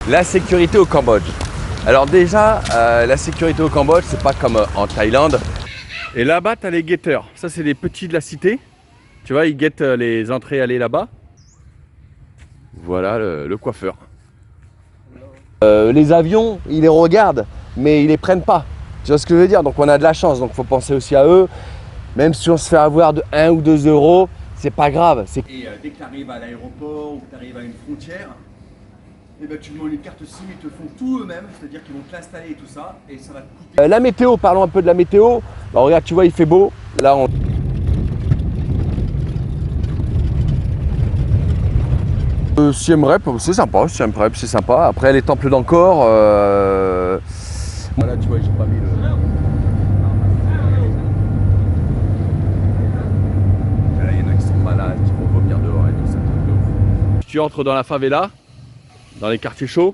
La sécurité au Cambodge. Alors déjà, la sécurité au Cambodge, c'est pas comme en Thaïlande. Et là-bas, tu as les guetteurs. Ça, c'est les petits de la cité. Tu vois, ils guettent les entrées et allées là-bas. Voilà le coiffeur. Les avions, ils les regardent, mais ils les prennent pas. Tu vois ce que je veux dire? Donc on a de la chance, donc faut penser aussi à eux. Même si on se fait avoir de 1 ou 2 euros, c'est pas grave. Et dès que tu arrives à l'aéroport ou que tu arrives à une frontière, et ben, tu demandes une carte SIM, ils te font tout eux-mêmes, c'est-à-dire qu'ils vont te l'installer et tout ça, et ça va te coûter. La météo, parlons un peu de la météo. Alors regarde, tu vois, il fait beau. Là, on... Siem Reap, c'est sympa, Siem Reap, c'est sympa. Après, les temples d'Angkor, voilà, tu vois, j'ai pas mis le... Là, il y en a qui sont malades, qui vont vomir dehors et tout ça. Tu entres dans la favela, dans les quartiers chauds.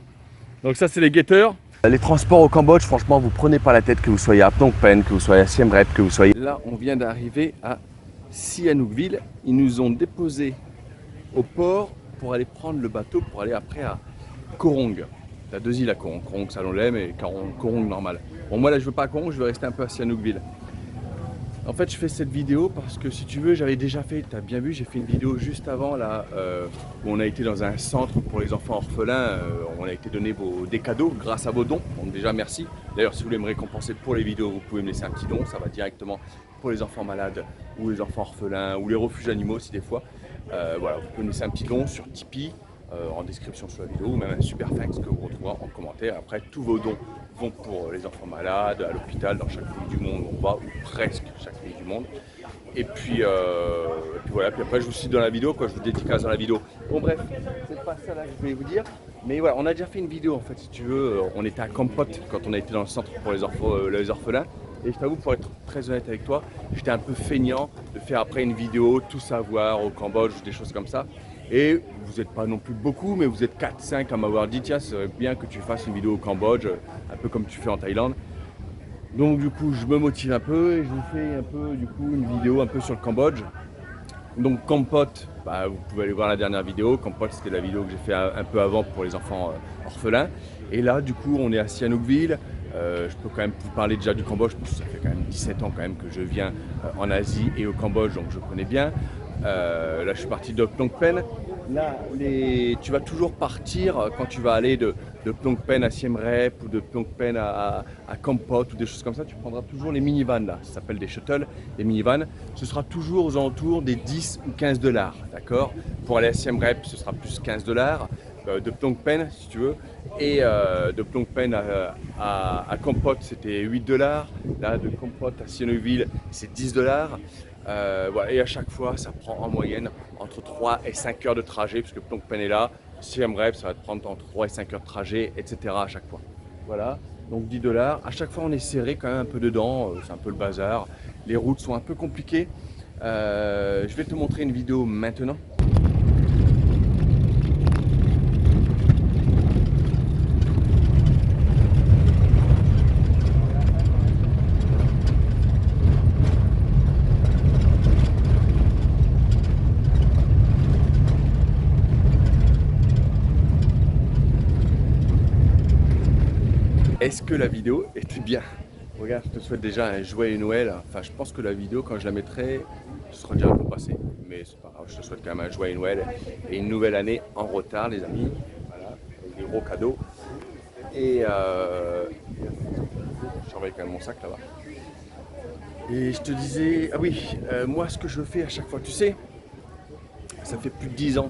Donc ça, c'est les guetteurs. Les transports au Cambodge, franchement, vous prenez pas la tête, que vous soyez à Phnom Penh, que vous soyez à Siem Reap, que vous soyez... Là, on vient d'arriver à Sihanoukville. Ils nous ont déposés au port pour aller prendre le bateau pour aller après à Koh Rong. T'as 2 îles à Koh Rong, Koh Rong Salonlem et Koh Rong normal. Bon, moi là je veux pas à Koh Rong, je veux rester un peu à Sihanoukville. En fait, je fais cette vidéo parce que si tu veux, j'avais déjà fait, tu as bien vu, j'ai fait une vidéo juste avant là où on a été dans un centre pour les enfants orphelins. On a été donné des cadeaux grâce à vos dons. Donc déjà merci. D'ailleurs, si vous voulez me récompenser pour les vidéos, vous pouvez me laisser un petit don. Ça va directement pour les enfants malades ou les enfants orphelins ou les refuges animaux aussi des fois. Voilà, vous pouvez me laisser un petit don sur Tipeee. En description sous la vidéo ou même un super thanks que vous retrouvez en commentaire. Après, tous vos dons vont pour les enfants malades, à l'hôpital, dans chaque pays du monde où on va, ou presque chaque pays du monde. Et puis voilà, puis après je vous cite dans la vidéo, quoi, je vous dédicace dans la vidéo. Bon bref, c'est pas ça là que je voulais vous dire. Mais voilà, on a déjà fait une vidéo en fait, si tu veux. On était à Kampot quand on a été dans le centre pour les orphelins. Et je t'avoue, pour être très honnête avec toi, j'étais un peu feignant de faire après une vidéo, tout savoir au Cambodge, des choses comme ça. Et vous n'êtes pas non plus beaucoup, mais vous êtes 4-5 à m'avoir dit tiens, ce serait bien que tu fasses une vidéo au Cambodge, un peu comme tu fais en Thaïlande. Donc du coup, je me motive un peu et je vous fais un peu du coup une vidéo un peu sur le Cambodge. Donc Kampot, bah, vous pouvez aller voir la dernière vidéo. Kampot, c'était la vidéo que j'ai fait un peu avant pour les enfants orphelins. Et là, du coup, on est à Sihanoukville. Je peux quand même vous parler déjà du Cambodge parce que ça fait quand même 17 ans quand même que je viens en Asie et au Cambodge, donc je connais bien. Là, je suis parti de Phnom Penh. Là, tu vas toujours partir quand tu vas aller de Phnom Penh à Siem Reap ou de Phnom Penh à Kampot ou des choses comme ça. Tu prendras toujours les minivans là. Ça s'appelle des shuttles, des minivans. Ce sera toujours aux alentours des 10 ou 15 $, d'accord? Pour aller à Siem Reap, ce sera plus 15 $. De Phnom Penh, si tu veux. Et de Phnom Penh à Kampot, c'était 8 $. Là, de Kampot à Sihanoukville, c'est 10 $. Voilà, et à chaque fois, ça prend en moyenne entre 3 et 5 heures de trajet, puisque Phnom Penh est là. Siem Reap, ça va te prendre entre 3 et 5 heures de trajet, etc. à chaque fois. Voilà, donc 10 $. À chaque fois, on est serré quand même un peu dedans, c'est un peu le bazar. Les routes sont un peu compliquées. Je vais te montrer une vidéo maintenant. Est-ce que la vidéo était bien? Regarde, je te souhaite déjà un joyeux Noël. Enfin, je pense que la vidéo, quand je la mettrai, ce sera déjà un peu passé. Mais c'est pas grave, je te souhaite quand même un joyeux Noël et une nouvelle année en retard, les amis. Voilà, avec des gros cadeaux. Et je surveille quand même mon sac là-bas. Et je te disais, ah oui, moi ce que je fais à chaque fois, tu sais, ça fait plus de 10 ans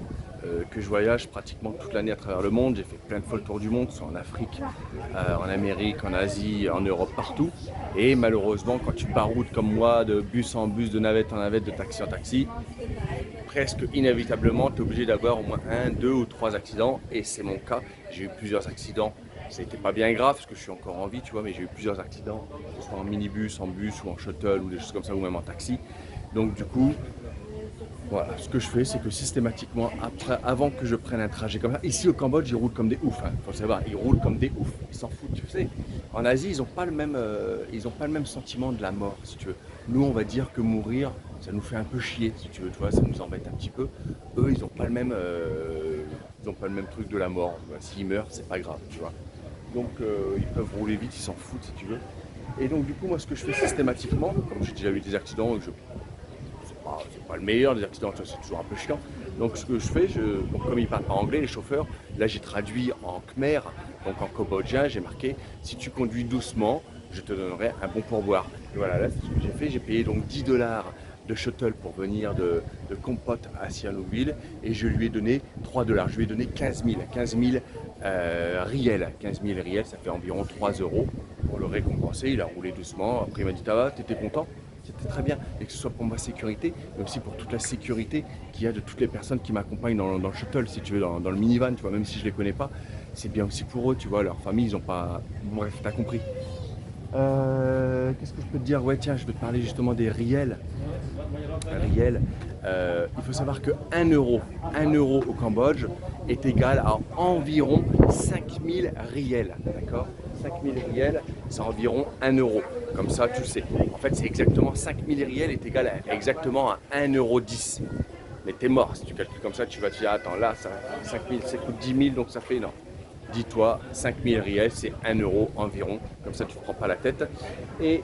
que je voyage pratiquement toute l'année à travers le monde. J'ai fait plein de fois le tour du monde, soit en Afrique, en Amérique, en Asie, en Europe, partout. Et malheureusement, quand tu baroudes comme moi, de bus en bus, de navette en navette, de taxi en taxi, presque inévitablement, tu es obligé d'avoir au moins 1, 2 ou 3 accidents. Et c'est mon cas. J'ai eu plusieurs accidents. Ça n'était pas bien grave parce que je suis encore en vie, tu vois, mais j'ai eu plusieurs accidents, que ce soit en minibus, en bus ou en shuttle ou des choses comme ça, ou même en taxi. Donc du coup, voilà, ce que je fais, c'est que systématiquement, avant que je prenne un trajet comme ça, ici au Cambodge, ils roulent comme des oufs, hein, faut le savoir, ils roulent comme des oufs, ils s'en foutent, tu sais. En Asie, ils n'ont pas le même sentiment de la mort, si tu veux. Nous, on va dire que mourir, ça nous fait un peu chier, si tu veux, tu vois, ça nous embête un petit peu. Eux, ils n'ont pas le même, n'ont pas le même truc de la mort. S'ils meurent, c'est pas grave, tu vois. Donc ils peuvent rouler vite, ils s'en foutent si tu veux. Et donc du coup, moi ce que je fais systématiquement, comme j'ai déjà eu des accidents, c'est pas le meilleur des accidents, c'est toujours un peu chiant. Donc ce que je fais, donc, comme ils parlent pas anglais, les chauffeurs, là j'ai traduit en khmer, donc en cambodgien, j'ai marqué si tu conduis doucement, je te donnerai un bon pourboire. Et voilà, là c'est ce que j'ai fait, j'ai payé donc 10 $ de shuttle pour venir de Kampot à Sihanoukville et je lui ai donné 3 $. Je lui ai donné 15 000 riels. 15 000 riels, ça fait environ 3 € pour le récompenser. Il a roulé doucement. Après, il m'a dit "Ça va, t'étais content?" C'était très bien. Et que ce soit pour ma sécurité, mais aussi pour toute la sécurité qu'il y a de toutes les personnes qui m'accompagnent dans le shuttle, si tu veux, dans le minivan, tu vois, même si je les connais pas. C'est bien aussi pour eux, tu vois, leur famille, ils ont pas. Bref, t'as compris. Qu'est-ce que je peux te dire? Ouais, tiens, je vais te parler justement des riels. Riels. Il faut savoir que 1 € au Cambodge est égal à environ 5000 riels. D'accord? 5000 riels, c'est environ 1 €. Comme ça, tu le sais. En fait, c'est exactement 5000 riels est égal à exactement à 1,10 €. Mais t'es mort. Si tu calcules comme ça, tu vas te dire, attends, là, ça, 5000, ça coûte 10 000, donc ça fait non. Dis-toi, 5000 riels, c'est 1 € environ, comme ça tu ne prends pas la tête. Et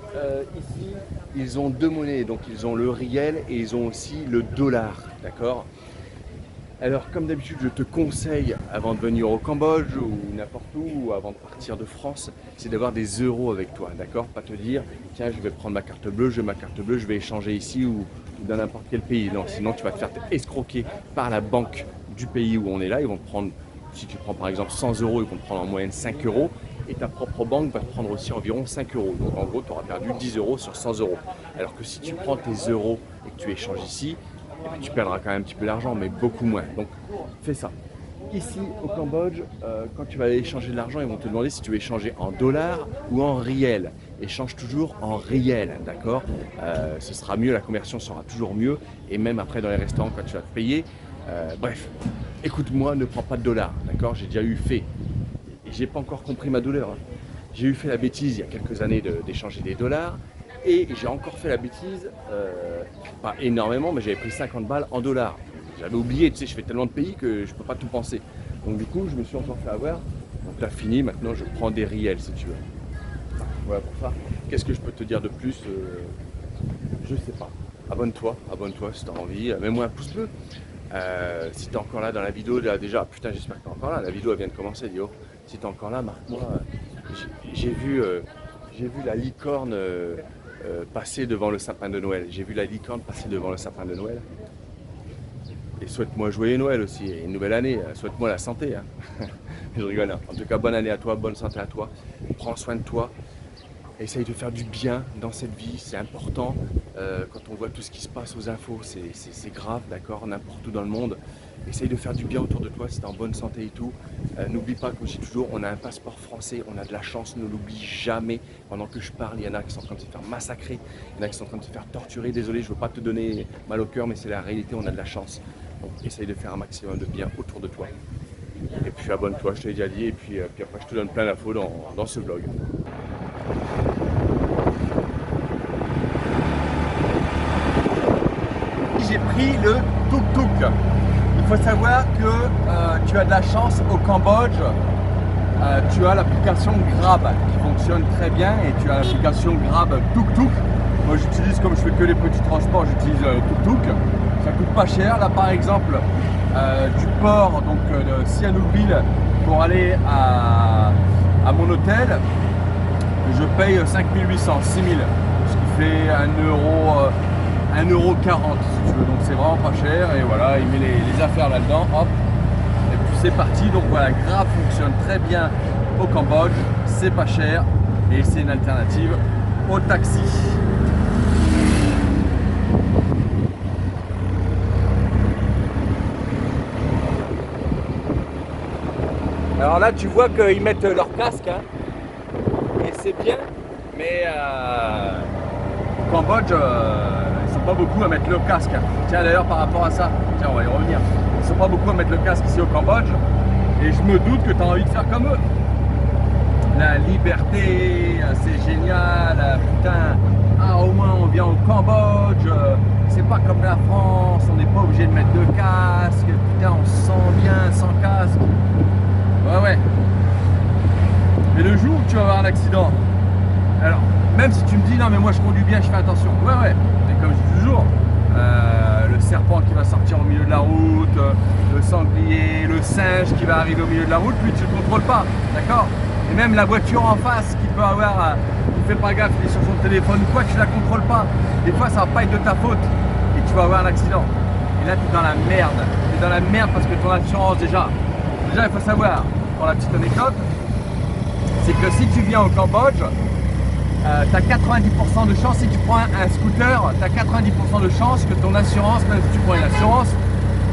ici, ils ont deux monnaies, donc ils ont le riel et ils ont aussi le dollar, d'accord? Alors comme d'habitude, je te conseille, avant de venir au Cambodge ou n'importe où, ou avant de partir de France, c'est d'avoir des euros avec toi, d'accord? Pas te dire, tiens, je vais prendre ma carte bleue, je vais échanger ici ou dans n'importe quel pays. Non, sinon tu vas te faire escroquer par la banque du pays où on est là, ils vont te prendre. Si tu prends par exemple 100 €, ils vont te prendre en moyenne 5 € et ta propre banque va te prendre aussi environ 5 €. Donc en gros, tu auras perdu 10 € sur 100 €. Alors que si tu prends tes euros et que tu échanges ici, eh bien, tu perdras quand même un petit peu d'argent, mais beaucoup moins. Donc fais ça. Ici au Cambodge, quand tu vas aller échanger de l'argent, ils vont te demander si tu veux échanger en dollars ou en riels. Échange toujours en riels, d'accord? Ce sera mieux, la conversion sera toujours mieux. Et même après dans les restaurants, quand tu vas te payer, bref. Écoute-moi, ne prends pas de dollars, d'accord? J'ai déjà eu fait, et j'ai pas encore compris ma douleur. Hein. J'ai eu fait la bêtise il y a quelques années d'échanger des dollars, et j'ai encore fait la bêtise, pas énormément, mais j'avais pris 50 balles en dollars. J'avais oublié, tu sais, je fais tellement de pays que je peux pas tout penser. Donc du coup, je me suis encore fait avoir. Donc là, fini, maintenant je prends des riels si tu veux. Voilà pour ça. Qu'est-ce que je peux te dire de plus? Je sais pas. Abonne-toi si tu as envie, mets-moi un pouce bleu. Si tu es encore là dans la vidéo, là, déjà, putain, j'espère que tu es encore là, la vidéo elle vient de commencer, Dio. Si tu es encore là, marque-moi. J'ai vu la licorne passer devant le sapin de Noël. J'ai vu la licorne passer devant le sapin de Noël. Et souhaite-moi joyeux Noël aussi, et une nouvelle année. Souhaite-moi la santé. Hein. Je rigole. Hein. En tout cas, bonne année à toi, bonne santé à toi. Prends soin de toi. Essaye de faire du bien dans cette vie, c'est important. Quand on voit tout ce qui se passe aux infos, c'est grave, d'accord, n'importe où dans le monde. Essaye de faire du bien autour de toi si tu es en bonne santé et tout. N'oublie pas, comme je dis toujours, on a un passeport français, on a de la chance, ne l'oublie jamais. Pendant que je parle, il y en a qui sont en train de se faire massacrer, il y en a qui sont en train de se faire torturer. Désolé, je ne veux pas te donner mal au cœur, mais c'est la réalité, on a de la chance. Donc essaye de faire un maximum de bien autour de toi. Et puis abonne-toi, je te l'ai déjà dit, et puis après je te donne plein d'infos dans ce vlog. J'ai pris le tuk-tuk. Il faut savoir que tu as de la chance au Cambodge. Tu as l'application Grab qui fonctionne très bien et tu as l'application Grab tuk-tuk. Moi j'utilise, comme je fais que les petits transports, j'utilise tuk-tuk. Ça coûte pas cher. Là par exemple, du port donc, de Sihanoukville pour aller à mon hôtel, je paye 5800, 6000, ce qui fait 1,40 € si tu veux, donc c'est vraiment pas cher. Et voilà, il met les affaires là-dedans, hop, et puis c'est parti. Donc voilà, Grab fonctionne très bien au Cambodge, c'est pas cher et c'est une alternative au taxi. Alors là tu vois qu'ils mettent leur casque, hein, et c'est bien, mais au Cambodge, ils sont pas beaucoup à mettre le casque. Tiens d'ailleurs par rapport à ça, tiens on va y revenir, ils sont pas beaucoup à mettre le casque ici au Cambodge, et je me doute que tu as envie de faire comme eux. La liberté, c'est génial, putain, ah au moins on vient au Cambodge, c'est pas comme la France, on n'est pas obligé de mettre de casque. putain, on se sent bien, sans casque. Ouais, ouais. Mais le jour où tu vas avoir un accident, alors, même si tu me dis, non mais moi je conduis bien, je fais attention. Ouais, ouais. Mais comme je dis toujours, le serpent qui va sortir au milieu de la route, le sanglier, le singe qui va arriver au milieu de la route, lui tu ne le contrôles pas, d'accord? Et même la voiture en face qui peut avoir, qui fait pas gaffe, il est sur son téléphone ou quoi, tu la contrôles pas. Des fois ça va pas être de ta faute et tu vas avoir un accident. Et là tu es dans la merde. Tu es dans la merde parce que ton assurance déjà il faut savoir, pour la petite anecdote, c'est que si tu viens au Cambodge, tu as 90% de chance, si tu prends un scooter, tu as 90% de chance que ton assurance, même si tu prends une assurance,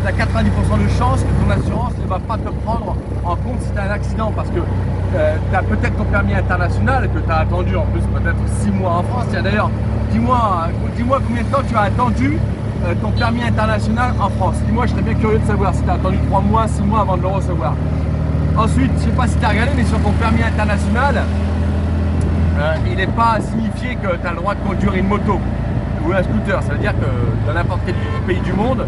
tu as 90% de chance que ton assurance ne va pas te prendre en compte si tu as un accident, parce que tu as peut-être ton permis international que tu as attendu en plus peut-être 6 mois en France. D'ailleurs, dis-moi combien de temps tu as attendu ton permis international en France. Dis-moi, je serais bien curieux de savoir si tu as attendu 3 mois, 6 mois avant de le recevoir. Ensuite, je ne sais pas si tu as regardé, mais sur ton permis international, il n'est pas signifié que tu as le droit de conduire une moto ou un scooter. Ça veut dire que dans n'importe quel pays du monde,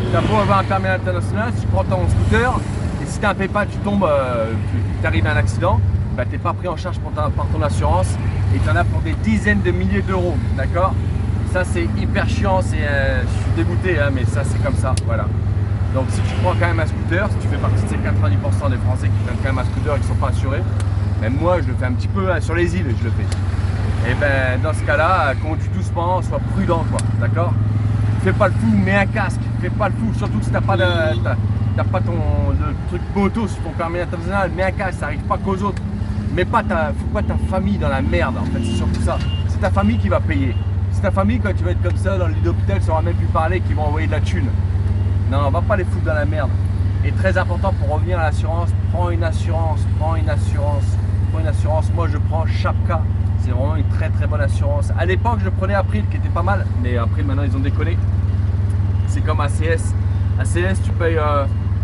tu as beau avoir un permis international, si tu prends ton scooter et si tu as un pépin, tu tombes, tu arrives à un accident, bah, tu n'es pas pris en charge par ton assurance et tu en as pour des dizaines de milliers d'euros. D'accord? Ça, c'est hyper chiant, je suis dégoûté, hein, mais ça, c'est comme ça. Voilà. Donc, si tu prends quand même un scooter, si tu fais partie de ces 90% des Français qui prennent quand même un scooter et qui ne sont pas assurés, même moi, je le fais un petit peu sur les îles, je le fais. Et ben, dans ce cas-là, conduis doucement, sois prudent, quoi, d'accord? Fais pas le fou, mets un casque, fais pas le fou, surtout si t'as pas le truc moto sur ton permis international, mets un casque, ça arrive pas qu'aux autres. Mais faut pas ta famille dans la merde, en fait, c'est surtout ça. C'est ta famille qui va payer. C'est ta famille, quand tu vas être comme ça dans le lit d'hôpital, ça aura même plus parler, qui vont envoyer de la thune. Non, on va pas les foutre dans la merde. Et très important pour revenir à l'assurance, prends une assurance. Moi je prends Chapka, c'est vraiment une très très bonne assurance. À l'époque je prenais April qui était pas mal, mais April maintenant ils ont déconné. C'est comme ACS. ACS tu payes,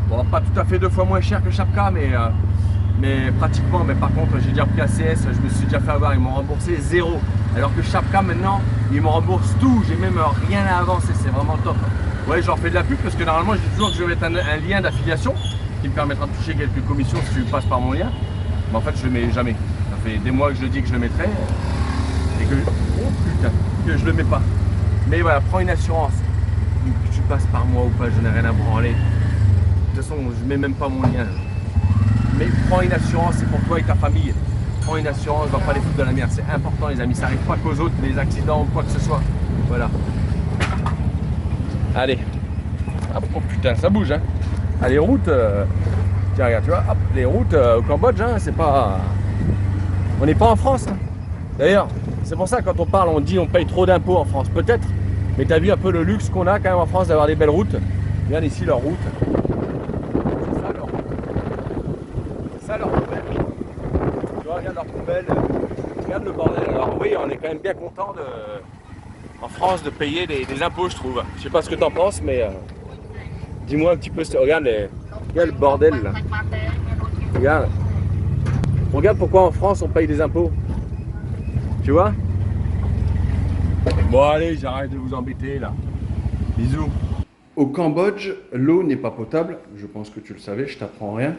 bon pas tout à fait 2 fois moins cher que Chapka, mais pratiquement. Mais par contre j'ai déjà pris ACS, je me suis déjà fait avoir, ils m'ont remboursé 0. Alors que Chapka maintenant, ils me remboursent tout, j'ai même rien à avancer, c'est vraiment top. Ouais, j'en fais de la pub parce que normalement je dis toujours que je vais mettre un lien d'affiliation qui me permettra de toucher quelques commissions si tu passes par mon lien. Mais en fait je le mets jamais. Ça fait des mois que je dis que je le mettrai et que, oh putain, que je le mets pas. Mais voilà, prends une assurance. Que tu passes par moi ou pas, je n'ai rien à branler. De toute façon, je mets même pas mon lien. Mais prends une assurance, c'est pour toi et ta famille. Prends une assurance, va pas les foutre de la merde. C'est important les amis, ça n'arrive pas qu'aux autres, les accidents ou quoi que ce soit. Voilà. Allez. Hop, oh putain, ça bouge hein. Allez, route. Tiens, regarde, tu vois, hop, les routes au Cambodge, hein, c'est pas. On n'est pas en France. Hein. D'ailleurs, c'est pour ça quand on parle, on dit on paye trop d'impôts en France. Peut-être. Mais tu as vu un peu le luxe qu'on a quand même en France d'avoir des belles routes. Regarde ici leur route. C'est ça leur route. C'est ça leur poubelle. Tu vois, regarde leur poubelle. Regarde le bordel. Alors oui, on est quand même bien content en France de payer des impôts, je trouve. Je sais pas ce que tu en penses, mais dis-moi un petit peu. Regarde le bordel là. Regarde pourquoi en France on paye des impôts. Tu vois? Bon allez, j'arrête de vous embêter là. Bisous. Au Cambodge, l'eau n'est pas potable. Je pense que tu le savais, je t'apprends rien.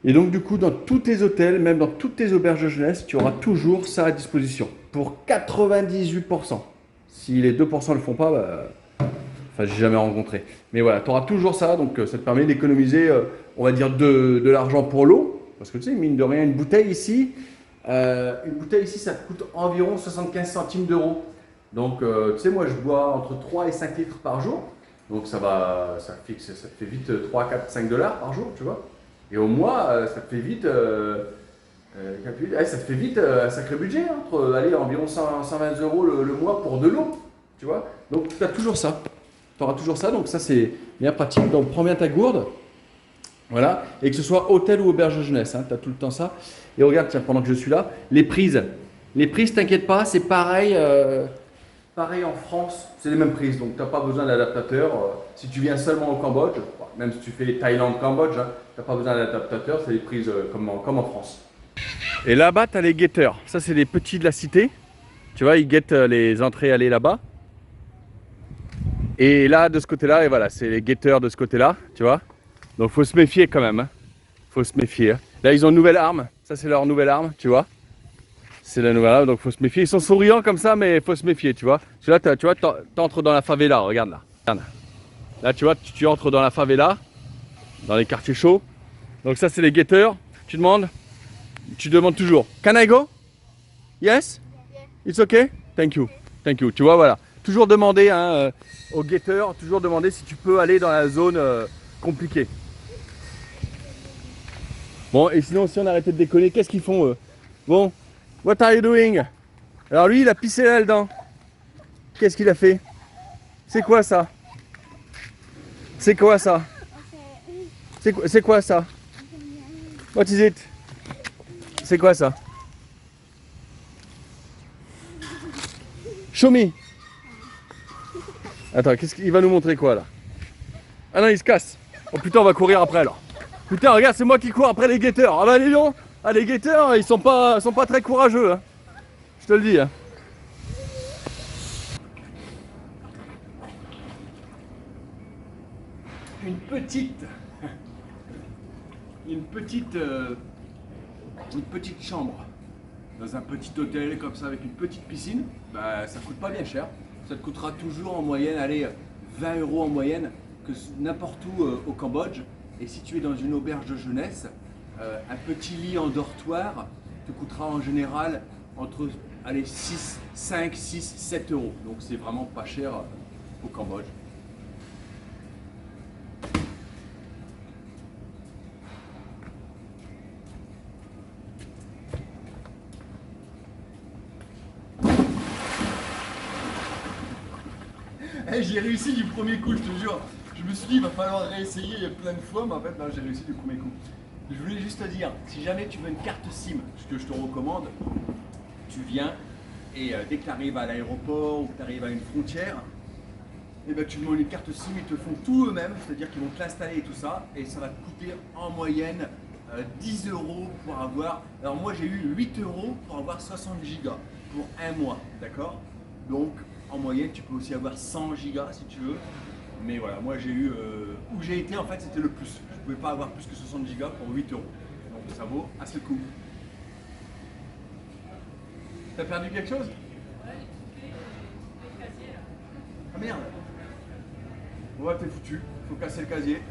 Et donc du coup, dans tous tes hôtels, même dans toutes tes auberges de jeunesse, tu auras toujours ça à disposition. Pour 98%. Si les 2% ne le font pas, enfin j'ai jamais rencontré. Mais voilà, tu auras toujours ça, donc ça te permet d'économiser, on va dire, de l'argent pour l'eau. Parce que tu sais, mine de rien, une bouteille ici, ça coûte environ 75 centimes d'euros. Donc tu sais, moi je bois entre 3 et 5 litres par jour. Donc ça te fait vite 3, 4, 5 dollars par jour, tu vois. Et au mois, ça te fait vite, un sacré budget, hein, entre environ 120 euros le mois pour de l'eau, tu vois. Donc tu as toujours ça. Tu auras toujours ça, donc ça c'est bien pratique. Donc prends bien ta gourde, voilà, et que ce soit hôtel ou auberge de jeunesse, hein, tu as tout le temps ça. Et regarde, tiens, pendant que je suis là, les prises, t'inquiète pas, c'est pareil. Pareil en France, c'est les mêmes prises, donc tu n'as pas besoin d'adaptateur. Si tu viens seulement au Cambodge, même si tu fais Thaïlande-Cambodge, hein, tu n'as pas besoin d'adaptateur, c'est les prises comme en France. Et là-bas, tu as les guetteurs. Ça, c'est les petits de la cité. Tu vois, ils guettent les entrées allées là-bas. Et là, de ce côté-là, et voilà, c'est les guetteurs de ce côté-là, tu vois. Donc, faut se méfier quand même. Hein. Faut se méfier. Là, ils ont une nouvelle arme. Ça, c'est leur nouvelle arme, tu vois. C'est la nouvelle arme, donc faut se méfier. Ils sont souriants comme ça, mais faut se méfier, tu vois. Parce que là, tu vois, t'entres dans la favela, regarde là. Regarde. Là, tu vois, tu entres dans la favela, dans les quartiers chauds. Donc ça, c'est les guetteurs. Tu demandes toujours. Can I go? Yes? It's okay? Thank you. Thank you. Tu vois, voilà. Toujours demander hein, aux guetteurs, toujours demander si tu peux aller dans la zone compliquée. Bon, et sinon, si on arrêtait de déconner, qu'est-ce qu'ils font eux? Bon, what are you doing? Alors lui, il a pissé là-dedans. Qu'est-ce qu'il a fait? C'est quoi ça? C'est quoi ça? C'est quoi ça? What is it? C'est quoi ça? Show me. Attends, qu'est-ce qu'il va nous montrer quoi là? Ah non, il se casse. Oh putain, on va courir après alors. Putain, regarde, c'est moi qui cours après les guetteurs. Ah bah les lions, ah, les guetteurs, ils sont pas très courageux. Hein. Je te le dis. Hein. Une petite chambre dans un petit hôtel comme ça avec une petite piscine, bah ça coûte pas bien cher. Ça te coûtera toujours en moyenne, allez, 20 € en moyenne que n'importe où au Cambodge. Et si tu es dans une auberge de jeunesse, un petit lit en dortoir te coûtera en général entre allez, 5, 6, 7 €. Donc c'est vraiment pas cher au Cambodge. Hey, j'ai réussi du premier coup, je te jure. Je me suis dit, il va falloir réessayer plein de fois, mais en fait, non, j'ai réussi du premier coup. Je voulais juste te dire, si jamais tu veux une carte SIM, ce que je te recommande, tu viens et dès que tu arrives à l'aéroport ou que tu arrives à une frontière, et ben, tu demandes une carte SIM, ils te font tout eux-mêmes, c'est-à-dire qu'ils vont te l'installer et tout ça, et ça va te coûter en moyenne 10 € pour avoir. Alors, moi j'ai eu 8 € pour avoir 60 gigas pour un mois, d'accord? Donc, en moyenne, tu peux aussi avoir 100 gigas si tu veux. Mais voilà, moi j'ai eu. Où j'ai été en fait, c'était le plus. Je ne pouvais pas avoir plus que 60 gigas pour 8 €. Donc ça vaut assez le coup. T'as perdu quelque chose? Ah merde! Ouais, t'es foutu. Faut casser le casier.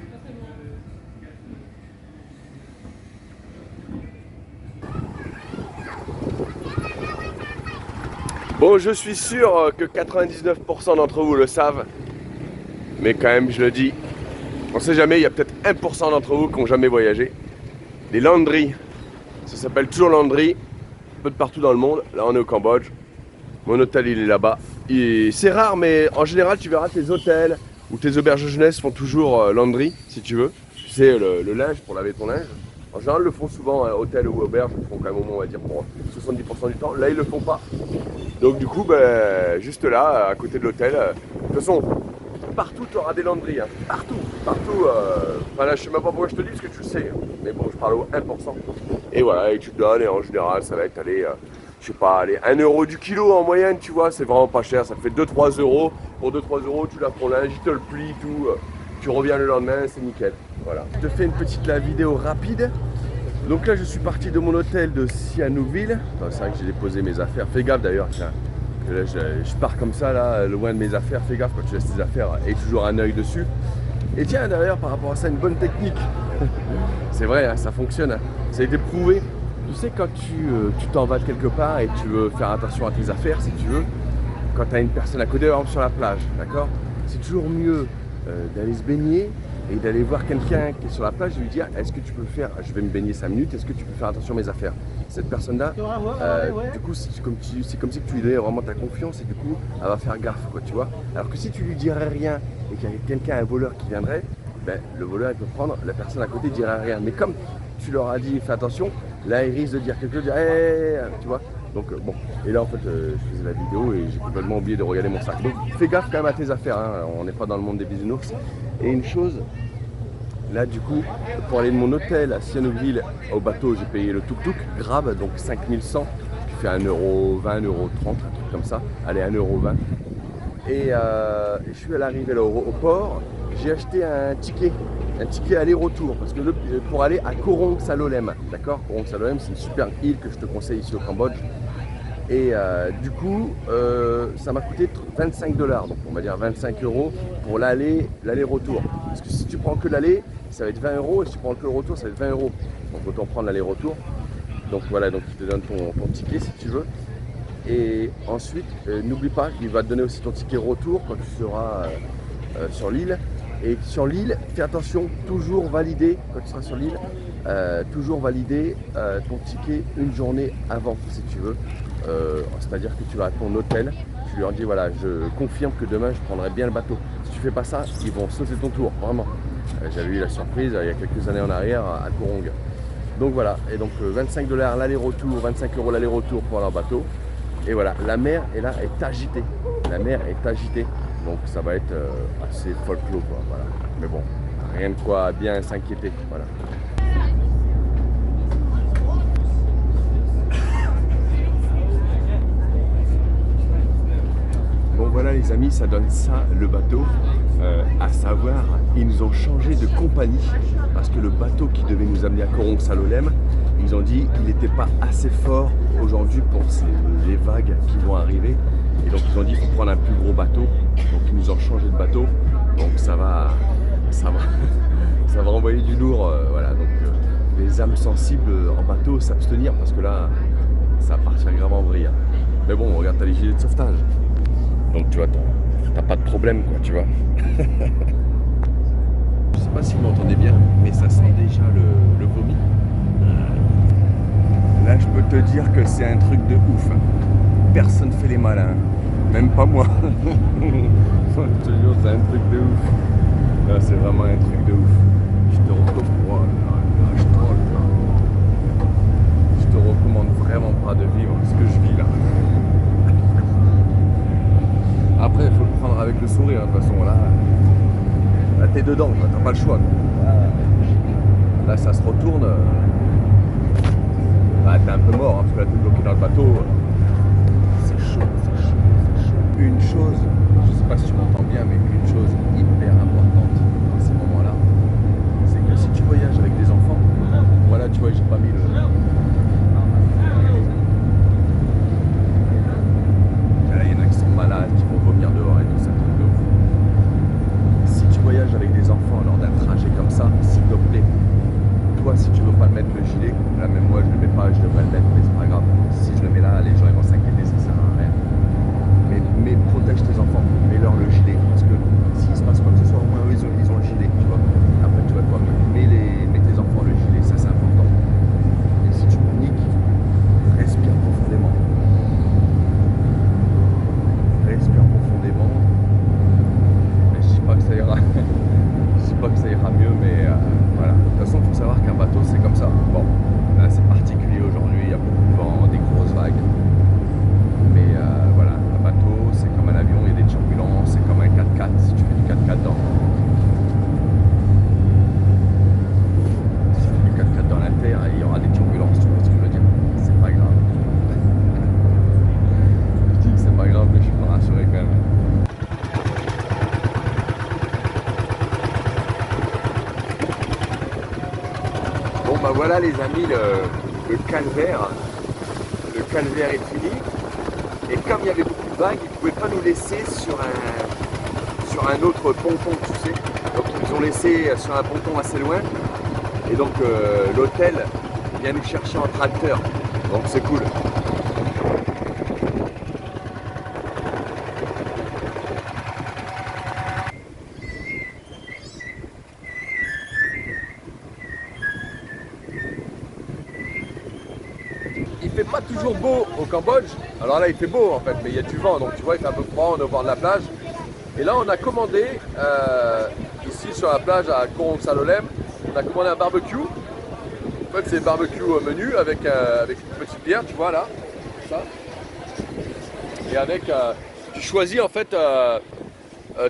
Bon, je suis sûr que 99% d'entre vous le savent, mais quand même, je le dis, on sait jamais, il y a peut-être 1% d'entre vous qui n'ont jamais voyagé. Les Landry, ça s'appelle toujours Landry, un peu de partout dans le monde. Là, on est au Cambodge. Mon hôtel, il est là-bas. C'est rare, mais en général, tu verras tes hôtels ou tes auberges de jeunesse font toujours Landry, si tu veux. Tu sais, le linge pour laver ton linge. En général, ils le font souvent, hôtel ou auberge, ils le font quand même, on va dire, pour 70% du temps. Là, ils le font pas. Donc, du coup, ben, juste là, à côté de l'hôtel, de toute façon, partout, tu auras des Landry. Hein. Partout. Enfin, là, je sais même pas pourquoi je te dis, parce que tu le sais. Mais bon, je parle au 1%. Et voilà, et tu te donnes, et en général, ça va être, allez, je sais pas, allez, 1 € du kilo en moyenne, tu vois, c'est vraiment pas cher. Ça te fait 2-3 €. Pour 2-3 €, tu laves ton linge, il te le plie, tout. Tu reviens le lendemain, c'est nickel. Voilà. Je te fais une petite vidéo rapide. Donc là, je suis parti de mon hôtel de Sihanoukville. C'est vrai que j'ai déposé mes affaires. Fais gaffe d'ailleurs, tiens. Là, je pars comme ça, là, loin de mes affaires. Fais gaffe quand tu laisses tes affaires et toujours un œil dessus. Et tiens, d'ailleurs, par rapport à ça, une bonne technique. C'est vrai, hein, ça fonctionne. Hein. Ça a été prouvé. Tu sais, quand tu t'en vas de quelque part et tu veux faire attention à tes affaires, si tu veux, quand tu as une personne à côté, par exemple sur la plage, d'accord? C'est toujours mieux d'aller se baigner et d'aller voir quelqu'un qui est sur la plage et lui dire est-ce que tu peux faire, je vais me baigner 5 minutes, est-ce que tu peux faire attention à mes affaires? Cette personne-là, du coup, c'est comme si tu lui donnais vraiment ta confiance et du coup, elle va faire gaffe, quoi, tu vois. Alors que si tu lui dirais rien et qu'il y a quelqu'un, un voleur qui viendrait, ben, le voleur, il peut prendre, la personne à côté ne dirait rien. Mais comme tu leur as dit fais attention, là, il risque de dire quelque chose, de dire hey, tu vois. Donc bon, et là en fait je faisais la vidéo et j'ai complètement oublié de regarder mon sac. Donc fais gaffe quand même à tes affaires, hein. On n'est pas dans le monde des bisounours. Et une chose, là du coup, pour aller de mon hôtel à Sihanoukville au bateau, j'ai payé le tuk-tuk Grab, donc 5100, qui fait 1 €, 20 €, 30, un truc comme ça. Allez, 1 € 20. je suis à l'arrivée au port, j'ai acheté un ticket aller-retour, parce que pour aller à Korong Salolem, d'accord? Korong Salolem, c'est une super île que je te conseille ici au Cambodge. Et du coup, ça m'a coûté 25 $, donc on va dire 25 € pour l'aller-retour. Parce que si tu prends que l'aller, ça va être 20 €, et si tu prends que le retour, ça va être 20 €. Donc autant prendre l'aller-retour. Donc voilà, donc il te donne ton ticket si tu veux. Et ensuite, n'oublie pas qu'il va te donner aussi ton ticket retour quand tu seras sur l'île. Et sur l'île, fais attention, toujours valider, quand tu seras sur l'île, toujours valider ton ticket une journée avant, si tu veux. C'est-à-dire que tu vas à ton hôtel, tu leur dis voilà, je confirme que demain je prendrai bien le bateau. Si tu fais pas ça, ils vont sauter ton tour, vraiment. J'avais eu la surprise il y a quelques années en arrière à Korong. Donc voilà, et donc 25 $ l'aller-retour, 25 € l'aller-retour pour leur bateau. Et voilà, la mer est là, est agitée. La mer est agitée, donc ça va être assez folklore, quoi, voilà. Mais bon, rien de quoi bien s'inquiéter, voilà. Bon voilà les amis, ça donne ça le bateau, à savoir, ils nous ont changé de compagnie parce que le bateau qui devait nous amener à Korong Salolem, ils ont dit qu'il n'était pas assez fort aujourd'hui pour les vagues qui vont arriver, et donc ils ont dit qu'il faut prendre un plus gros bateau, donc ils nous ont changé de bateau, donc ça va envoyer du lourd, voilà, donc les âmes sensibles en bateau s'abstenir parce que là ça va partir grave en vrille. Mais bon, regarde, t'as les gilets de sauvetage. Donc tu vois, t'as pas de problème, quoi, tu vois. Je sais pas si vous m'entendez bien, mais ça sent déjà le vomi. Là, je peux te dire que c'est un truc de ouf. Personne fait les malins, même pas moi. Je te jure, c'est un truc de ouf. Là, c'est vraiment un truc de ouf. Je te recommande, je te recommande vraiment pas de vivre ce que je vis là. Après, il faut le prendre avec le sourire, de toute façon, là t'es dedans, t'as pas le choix. Là, ça se retourne, bah, t'es un peu mort, hein, parce que là, t'es bloqué dans le bateau. C'est chaud, c'est chaud, c'est chaud. Une chose, je sais pas si tu m'entends bien, mais une chose hyper importante dans ces moments-là, c'est que si tu voyages avec des enfants, voilà, tu vois, j'ai pas mis le... Là, il y en a qui sont malades, qui vont vomir dehors et tout ça. Si tu voyages avec des enfants lors d'un trajet comme ça, s'il te plaît, toi, si tu veux pas le mettre le gilet, là même moi je le mets pas, je devrais le mettre, mais c'est pas grave. Si je le mets là, les gens ils vont s'inquiéter, ça sert à rien. Mais protège tes enfants, mets-leur le gilet, parce que s'il se passe quoi que ce soit, au moins eux, ils ont le gilet, tu vois. Après tu vois toi, mets tes enfants le gilet, ça c'est important. Et si tu paniques, respire profondément. Respire profondément. Mais je dis pas que ça ira. Je dis pas que ça ira mieux, mais voilà. De toute façon, il faut savoir qu'un bateau c'est comme ça. Bon, là c'est particulier aujourd'hui, il y a beaucoup de vent, des grosses vagues. Mais voilà, un bateau c'est comme un avion, il y a des turbulences, c'est comme un 4x4 si tu fais du 4x4 dans. Si tu fais du 4x4 dans la terre, il y aura des turbulences, tu vois ce que je veux dire. C'est pas grave. Je dis que c'est pas grave, mais je suis pas rassuré quand même. Bon bah voilà les amis, le calvaire est fini. Et comme il y avait beaucoup de vagues, ils ne pouvaient pas nous laisser sur un autre ponton, tu sais. Donc ils ont laissé sur un ponton assez loin. Et donc l'hôtel vient nous chercher en tracteur. Donc c'est cool. Il fait pas toujours beau au Cambodge. Alors là il fait beau en fait, mais il y a du vent, donc tu vois il fait un peu froid, on est au bord de la plage. Et là on a commandé ici sur la plage à Korong Salolem, on a commandé un barbecue. En fait c'est barbecue menu avec une petite bière, tu vois là, ça. Et avec, tu choisis en fait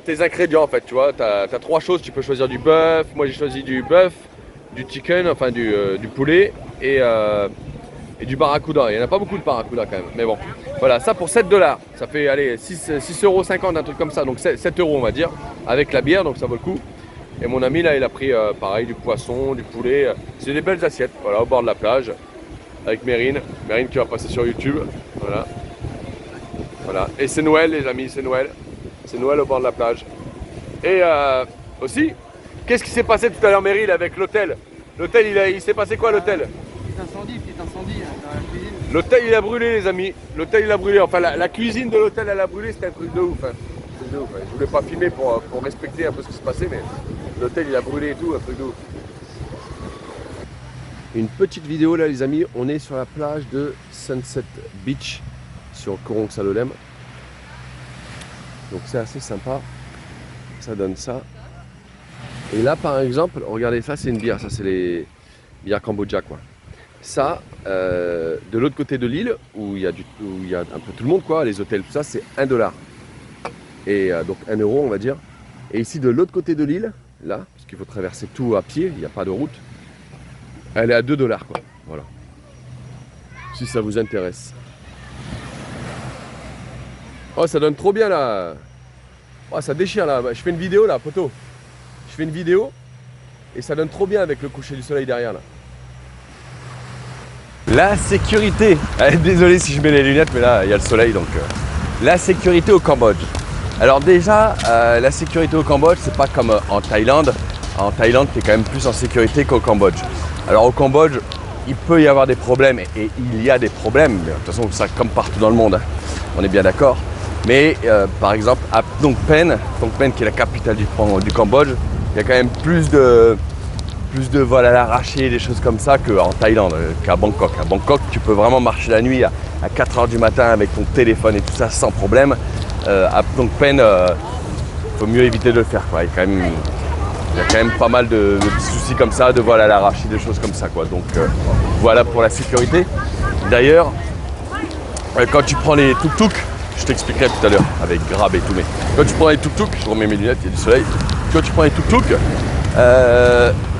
tes ingrédients en fait, tu vois, t'as 3 choses, tu peux choisir du bœuf, moi j'ai choisi du bœuf, du chicken, enfin du poulet et du barracuda. Il n'y en a pas beaucoup de barracuda quand même. Mais bon, voilà, ça pour 7 $. Ça fait, allez, 6,50 €, un truc comme ça. Donc 7 € on va dire, avec la bière, donc ça vaut le coup. Et mon ami là, il a pris pareil, du poisson, du poulet. C'est des belles assiettes, voilà, au bord de la plage. Avec Mérine qui va passer sur YouTube. Voilà. Voilà. Et c'est Noël les amis, c'est Noël. C'est Noël au bord de la plage. Et aussi, qu'est-ce qui s'est passé tout à l'heure Mérine avec l'hôtel? L'hôtel, il s'est passé quoi l'hôtel? Petit incendie dans la cuisine. L'hôtel il a brûlé les amis. L'hôtel il a brûlé. Enfin la cuisine de l'hôtel elle a brûlé, c'était un truc de ouf. Hein. Je voulais pas filmer pour respecter un peu ce qui se passait, mais l'hôtel il a brûlé et tout, un truc de ouf. Une petite vidéo là les amis, on est sur la plage de Sunset Beach sur Corong Salolem. Donc c'est assez sympa, ça donne ça. Et là par exemple, regardez ça c'est une bière, ça c'est les bières Cambodja quoi. Ça, de l'autre côté de l'île, où il y a un peu tout le monde quoi, les hôtels, tout ça, c'est 1 $. Et donc 1 € on va dire. Et ici de l'autre côté de l'île, là, parce qu'il faut traverser tout à pied, il n'y a pas de route, elle est à 2 $ quoi, voilà. Si ça vous intéresse. Oh ça donne trop bien là. Oh ça déchire là, je fais une vidéo là, poteau. Je fais une vidéo et ça donne trop bien avec le coucher du soleil derrière là. La sécurité. Désolé si je mets les lunettes, mais là il y a le soleil donc. La sécurité au Cambodge. Alors déjà, la sécurité au Cambodge, c'est pas comme en Thaïlande. En Thaïlande, tu es quand même plus en sécurité qu'au Cambodge. Alors au Cambodge, il peut y avoir des problèmes et il y a des problèmes. Mais de toute façon, ça comme partout dans le monde, hein. On est bien d'accord. Mais par exemple, à Phnom Penh qui est la capitale du Cambodge, il y a quand même plus de vols à l'arraché, des choses comme ça qu'en Thaïlande, qu'à Bangkok. À Bangkok, tu peux vraiment marcher la nuit à 4 h du matin avec ton téléphone et tout ça sans problème. À Phnom Penh, faut mieux éviter de le faire quoi. Il y a quand même pas mal de petits soucis comme ça, de vols à l'arraché, des choses comme ça quoi. Donc voilà pour la sécurité. D'ailleurs, quand tu prends les tuk-tuk, je t'expliquerai tout à l'heure avec Grab et tout, mais quand tu prends les tuk-tuk, je remets mes lunettes, il y a du soleil. Quand tu prends les tuk-tuk,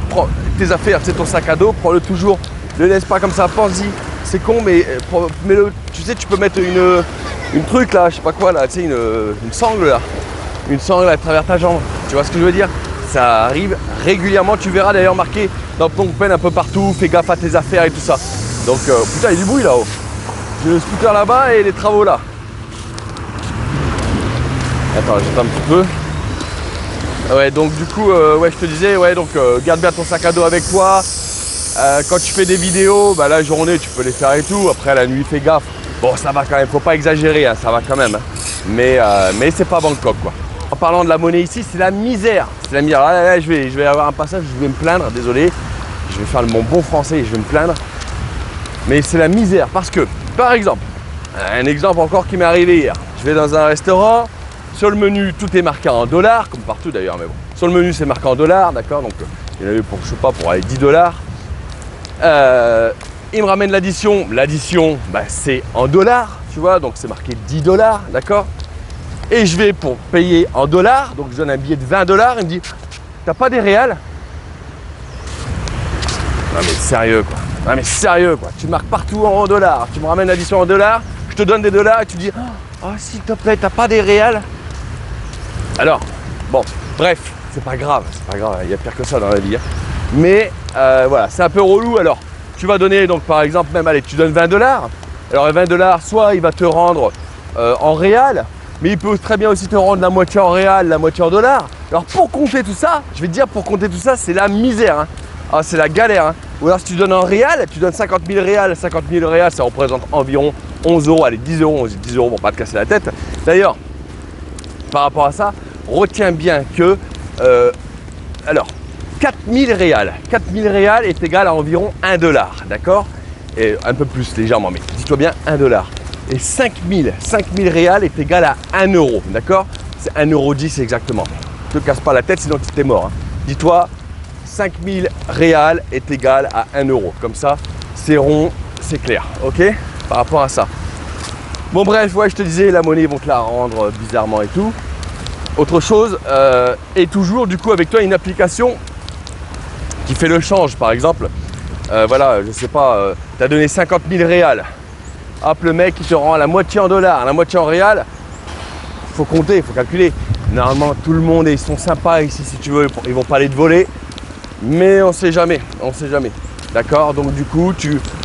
prends tes affaires, tu sais, ton sac à dos, prends-le toujours, ne le laisse pas comme ça, pense-y. C'est con, mais mets-le, tu sais, tu peux mettre une truc là, je sais pas quoi là, tu sais, une sangle là. Une sangle à travers ta jambe. Tu vois ce que je veux dire? Ça arrive régulièrement, tu verras d'ailleurs marqué dans Phnom Penh un peu partout, fais gaffe à tes affaires et tout ça. Donc putain, il y a du bruit là-haut. J'ai le scooter là-bas et les travaux là. Attends, j'attends un petit peu. Ouais, donc du coup, ouais, je te disais, ouais, donc garde bien ton sac à dos avec toi. Quand tu fais des vidéos, bah, la journée, tu peux les faire et tout. Après, la nuit, fais gaffe. Bon, ça va quand même, faut pas exagérer, hein, ça va quand même. Hein. Mais c'est pas Bangkok, quoi. En parlant de la monnaie ici, c'est la misère. C'est la misère. Là, je vais avoir un passage, je vais me plaindre, désolé. Je vais faire mon bon français et je vais me plaindre. Mais c'est la misère parce que, par exemple, un exemple encore qui m'est arrivé hier. Je vais dans un restaurant. Sur le menu, tout est marqué en dollars, comme partout d'ailleurs, mais bon. Sur le menu, c'est marqué en dollars, d'accord? Donc, il y en avait pour, je sais pas, pour aller 10 $. Il me ramène l'addition. L'addition, bah, c'est en dollars, tu vois, donc c'est marqué 10 $, d'accord? Et je vais pour payer en dollars, donc je donne un billet de 20 $. Il me dit, t'as pas des réals? Non mais sérieux quoi. Non mais sérieux quoi. Tu marques partout en dollars. Tu me ramènes l'addition en dollars, je te donne des dollars et tu dis, oh s'il te plaît, t'as pas des réals? Alors, bon, bref, c'est pas grave, il y a pire que ça dans la vie. Hein. Mais voilà, c'est un peu relou. Alors, tu vas donner, donc par exemple, même, allez, tu donnes 20 $. Alors, les 20 $, soit il va te rendre en réal, mais il peut très bien aussi te rendre la moitié en réal, la moitié en dollars. Alors, pour compter tout ça, je vais te dire, pour compter tout ça, c'est la misère. Hein. Ah, c'est la galère. Hein. Ou alors, si tu donnes en réal, tu donnes 50 000 réals. 50 000 réals, ça représente environ 11 €, allez, 10 €, on dit 10 € pour pas te casser la tête. D'ailleurs, par rapport à ça, retiens bien que, alors, 4000 réals. 4000 réals est égal à environ 1 $, d'accord? Et un peu plus légèrement, mais dis-toi bien 1 $. Et 5000 réals est égal à 1 €, d'accord? C'est 1,10 € exactement. Ne te casse pas la tête, sinon tu t'es mort. Hein. Dis-toi, 5000 réals est égal à 1 €. Comme ça, c'est rond, c'est clair, ok? Par rapport à ça. Bon bref, ouais, je te disais, la monnaie, ils vont te la rendre bizarrement et tout. Autre chose, et toujours du coup avec toi une application qui fait le change. Par exemple, voilà, je sais pas, tu as donné 50 000 réals. Hop, le mec, il te rend la moitié en dollars, la moitié en réals. Faut compter, faut calculer. Normalement, tout le monde, ils sont sympas ici, si tu veux, ils vont pas aller te voler. Mais on sait jamais, on sait jamais. D'accord? Donc du coup,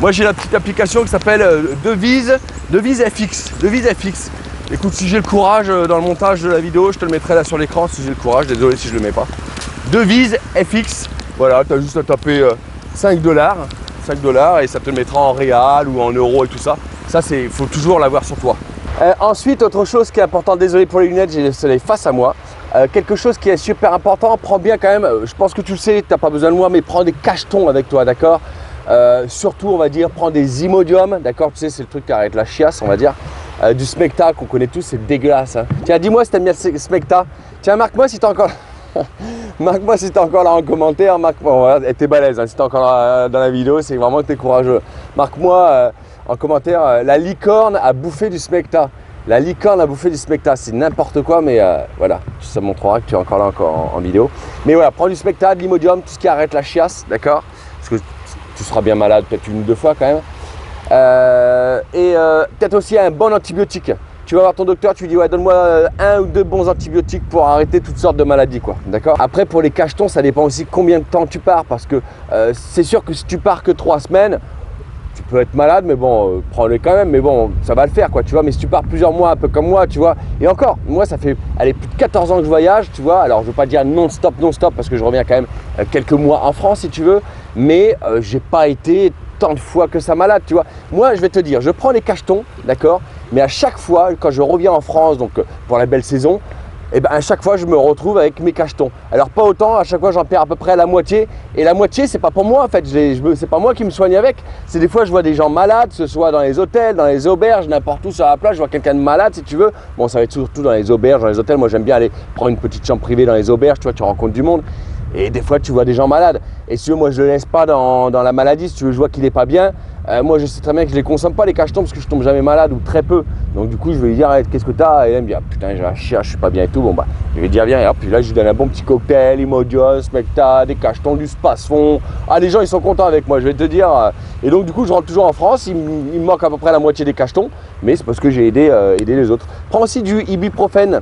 moi j'ai la petite application qui s'appelle Devise FX. Devise FX. Écoute, si j'ai le courage dans le montage de la vidéo, je te le mettrai là sur l'écran si j'ai le courage. Désolé si je le mets pas. Devise FX. Voilà, tu as juste à taper 5 $. 5 $ et ça te le mettra en réal ou en euros et tout ça. Ça, il faut toujours l'avoir sur toi. Ensuite, autre chose qui est important, désolé pour les lunettes, j'ai le soleil face à moi. Quelque chose qui est super important, prends bien quand même, je pense que tu le sais, tu n'as pas besoin de moi, mais prends des cachetons avec toi, d'accord? Surtout, on va dire, prends des Imodium, d'accord? Tu sais, c'est le truc qui arrête la chiasse, on va dire. Du Smecta qu'on connaît tous, c'est dégueulasse. Hein. Tiens, dis-moi si t'aimes bien le Smecta. Tiens, marque-moi si t'es encore là. Marque-moi si t'es encore là en commentaire. Marque-moi, voilà, t'es balèze. Hein. Si t'es encore là dans la vidéo, c'est vraiment que t'es courageux. Marque-moi en commentaire la licorne a bouffé du Smecta. La licorne a bouffé du Smecta. C'est n'importe quoi, mais voilà, ça montrera que tu es encore là en vidéo. Mais voilà, prends du Smecta, de l'Imodium, tout ce qui arrête la chiasse, d'accord? Parce que tu seras bien malade peut-être 1 ou 2 fois quand même. Peut-être aussi un bon antibiotique. Tu vas voir ton docteur, tu lui dis ouais, donne-moi 1 ou 2 bons antibiotiques pour arrêter toutes sortes de maladies, quoi. D'accord? Après, pour les cachetons, ça dépend aussi combien de temps tu pars, parce que c'est sûr que si tu pars que 3 semaines, tu peux être malade, mais bon, prends-les quand même, mais bon, ça va le faire, quoi, tu vois. Mais si tu pars plusieurs mois, un peu comme moi, tu vois, et encore, moi, ça fait, allez, plus de 14 ans que je voyage, tu vois. Alors, je ne veux pas dire non-stop, parce que je reviens quand même quelques mois en France, si tu veux, mais j'ai pas été tant de fois que ça malade, tu vois. Moi, je vais te dire, je prends les cachetons, d'accord, mais à chaque fois, quand je reviens en France, donc pour la belle saison, et ben à chaque fois, je me retrouve avec mes cachetons. Alors, pas autant, à chaque fois, j'en perds à peu près la moitié. Et la moitié, c'est pas pour moi, en fait. C'est pas moi qui me soigne avec. C'est des fois, je vois des gens malades, que ce soit dans les hôtels, dans les auberges, n'importe où sur la plage. Je vois quelqu'un de malade, si tu veux. Bon, ça va être surtout dans les auberges, dans les hôtels. Moi, j'aime bien aller prendre une petite chambre privée dans les auberges. Tu vois, tu rencontres du monde. Et des fois, tu vois des gens malades. Et si tu veux, moi, je ne le laisse pas dans la maladie. Si tu veux, je vois qu'il n'est pas bien. Moi, je sais très bien que je ne les consomme pas, les cachetons, parce que je tombe jamais malade ou très peu. Donc, du coup, je vais lui dire, qu'est-ce que tu as? Et elle me dit, ah, putain, j'ai la chiasse, je suis pas bien et tout. Bon, bah, je vais dire, viens. Et hop, puis là, je lui donne un bon petit cocktail, Imodium, Smecta, des cachetons, du Spasfon. Ah, les gens, ils sont contents avec moi, je vais te dire. Et donc, du coup, je rentre toujours en France. Il me manque à peu près la moitié des cachetons. Mais c'est parce que j'ai aidé les autres. Prends aussi du ibuprofène.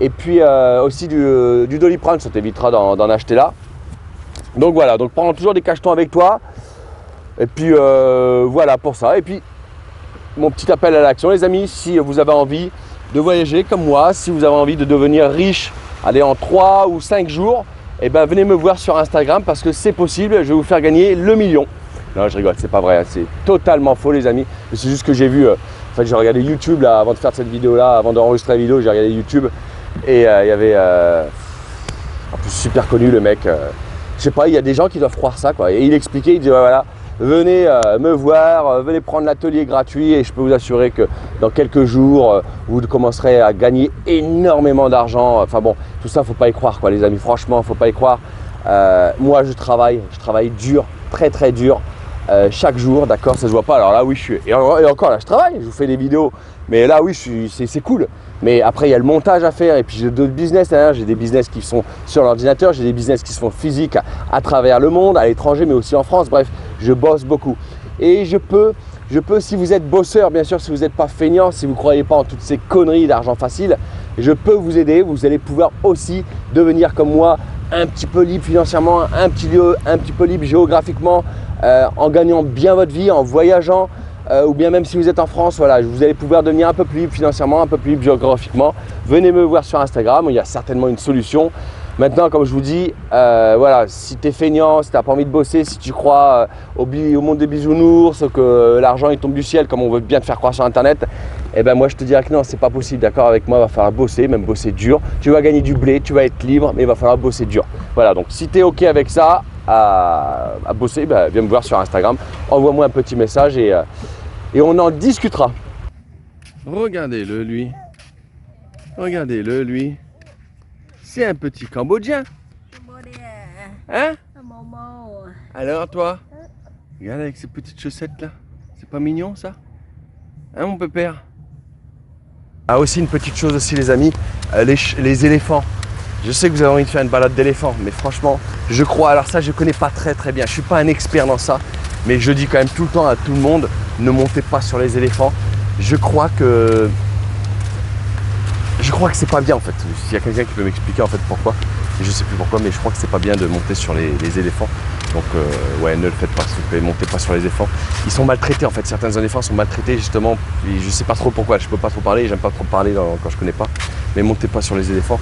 Et puis aussi du Doliprane, ça t'évitera d'en acheter là. Donc voilà, donc prends toujours des cachetons avec toi. Et puis voilà pour ça. Et puis mon petit appel à l'action, les amis, si vous avez envie de voyager comme moi, si vous avez envie de devenir riche, allez en 3 ou 5 jours, et ben venez me voir sur Instagram parce que c'est possible, je vais vous faire gagner le million. Non, je rigole, c'est pas vrai, c'est totalement faux les amis. C'est juste que j'ai vu, en fait j'ai regardé YouTube là, avant de faire cette vidéo là, avant d'enregistrer la vidéo, j'ai regardé YouTube. Et il y avait en plus super connu le mec, je sais pas, il y a des gens qui doivent croire ça quoi. Et il expliquait, il disait ouais, voilà, venez me voir, venez prendre l'atelier gratuit et je peux vous assurer que dans quelques jours, vous commencerez à gagner énormément d'argent. Enfin bon, tout ça faut pas y croire quoi les amis, franchement faut pas y croire. Moi je travaille dur, très très dur. Chaque jour, d'accord, ça se voit pas. Alors là, oui, je suis. Et encore là, je travaille, je vous fais des vidéos. Mais là, oui, c'est cool. Mais après, il y a le montage à faire. Et puis, j'ai d'autres business. Hein. J'ai des business qui sont sur l'ordinateur. J'ai des business qui se font physiques à travers le monde, à l'étranger, mais aussi en France. Bref, je bosse beaucoup. Et je peux, si vous êtes bosseur, bien sûr, si vous n'êtes pas feignant, si vous ne croyez pas en toutes ces conneries d'argent facile, je peux vous aider. Vous allez pouvoir aussi devenir comme moi, un petit peu libre financièrement, un petit peu libre géographiquement, en gagnant bien votre vie, en voyageant, ou bien même si vous êtes en France, voilà, vous allez pouvoir devenir un peu plus libre financièrement, un peu plus libre géographiquement. Venez me voir sur Instagram, il y a certainement une solution. Maintenant, comme je vous dis, voilà, si tu es feignant, si tu n'as pas envie de bosser, si tu crois au monde des bisounours, que l'argent il tombe du ciel comme on veut bien te faire croire sur Internet, eh ben moi je te dirais que non, c'est pas possible, d'accord? Avec moi, il va falloir bosser, même bosser dur. Tu vas gagner du blé, tu vas être libre, mais il va falloir bosser dur. Voilà, donc si tu es OK avec ça, à bosser, ben, viens me voir sur Instagram, envoie-moi un petit message et on en discutera. Regardez-le lui, regardez-le lui. C'est un petit Cambodgien. Hein? Alors toi? Regarde avec ces petites chaussettes là. C'est pas mignon ça? Hein mon pépère? Ah aussi une petite chose aussi les amis, les éléphants. Je sais que vous avez envie de faire une balade d'éléphant, mais franchement, je crois, alors ça je connais pas très bien, je suis pas un expert dans ça, Mais je dis quand même tout le temps à tout le monde, ne montez pas sur les éléphants. Je crois que c'est pas bien en fait. S'il y a quelqu'un qui peut m'expliquer en fait pourquoi, je sais plus pourquoi, mais je crois que c'est pas bien de monter sur les éléphants. Donc ouais, ne le faites pas, s'il vous plaît, montez pas sur les éléphants. Ils sont maltraités en fait, certains éléphants sont maltraités justement, et je sais pas trop pourquoi, je peux pas trop parler, j'aime pas trop parler quand je connais pas, mais montez pas sur les éléphants.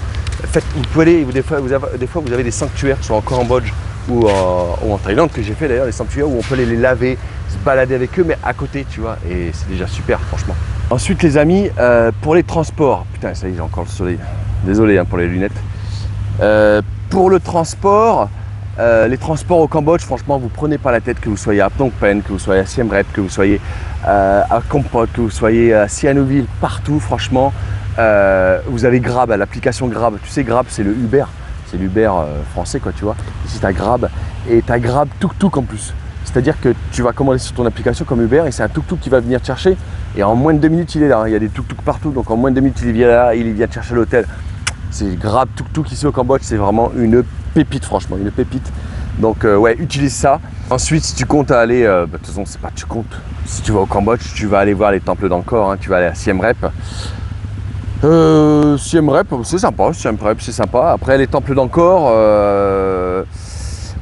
Vous pouvez aller, des fois vous avez des sanctuaires, soit en Cambodge ou en Thaïlande, que j'ai fait d'ailleurs, des sanctuaires où on peut les laver, se balader avec eux, mais à côté, tu vois, et c'est déjà super, franchement. Ensuite les amis, pour les transports, putain ça y est, j'ai encore le soleil, désolé pour les lunettes. Pour le transport, les transports au Cambodge, franchement, vous prenez pas la tête, que vous soyez à Phnom Penh, que vous soyez à Siem Reap, que vous soyez à Kampot, que vous soyez à Sihanoukville, partout, franchement, vous avez Grab, l'application Grab. Tu sais, Grab, c'est le Uber, c'est l'Uber français, quoi, tu vois. Ici, tu as Grab, et tu as Grab tuk-tuk en plus. C'est-à-dire que tu vas commander sur ton application comme Uber, et c'est un tuk-tuk qui va venir te chercher, et en moins de 2 minutes, il est là. Il y a des tuk-tuk partout, donc en moins de 2 minutes, il vient là, il vient te chercher à l'hôtel. C'est Grab tuk-tuk ici au Cambodge, c'est vraiment une pépite, franchement, une pépite. Donc ouais, utilise ça. Ensuite, si tu comptes aller, de toute façon, c'est pas tu comptes. Si tu vas au Cambodge, tu vas aller voir les temples d'Angkor, hein, tu vas aller à Siem Reap. Siem Reap, c'est sympa, Siem Reap, c'est sympa. Après, les temples d'Angkor,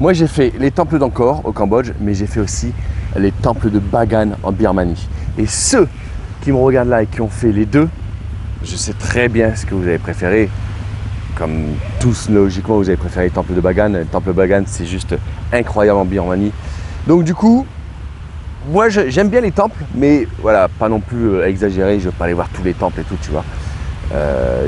moi j'ai fait les temples d'Angkor au Cambodge, mais j'ai fait aussi les temples de Bagan en Birmanie. Et ceux qui me regardent là et qui ont fait les deux, je sais très bien ce que vous avez préféré. Comme tous, logiquement, vous avez préféré les temples de Bagan. Le temple de Bagan, c'est juste incroyable en Birmanie. Donc du coup, moi j'aime bien les temples, mais voilà, pas non plus exagéré, je veux pas aller voir tous les temples et tout, tu vois.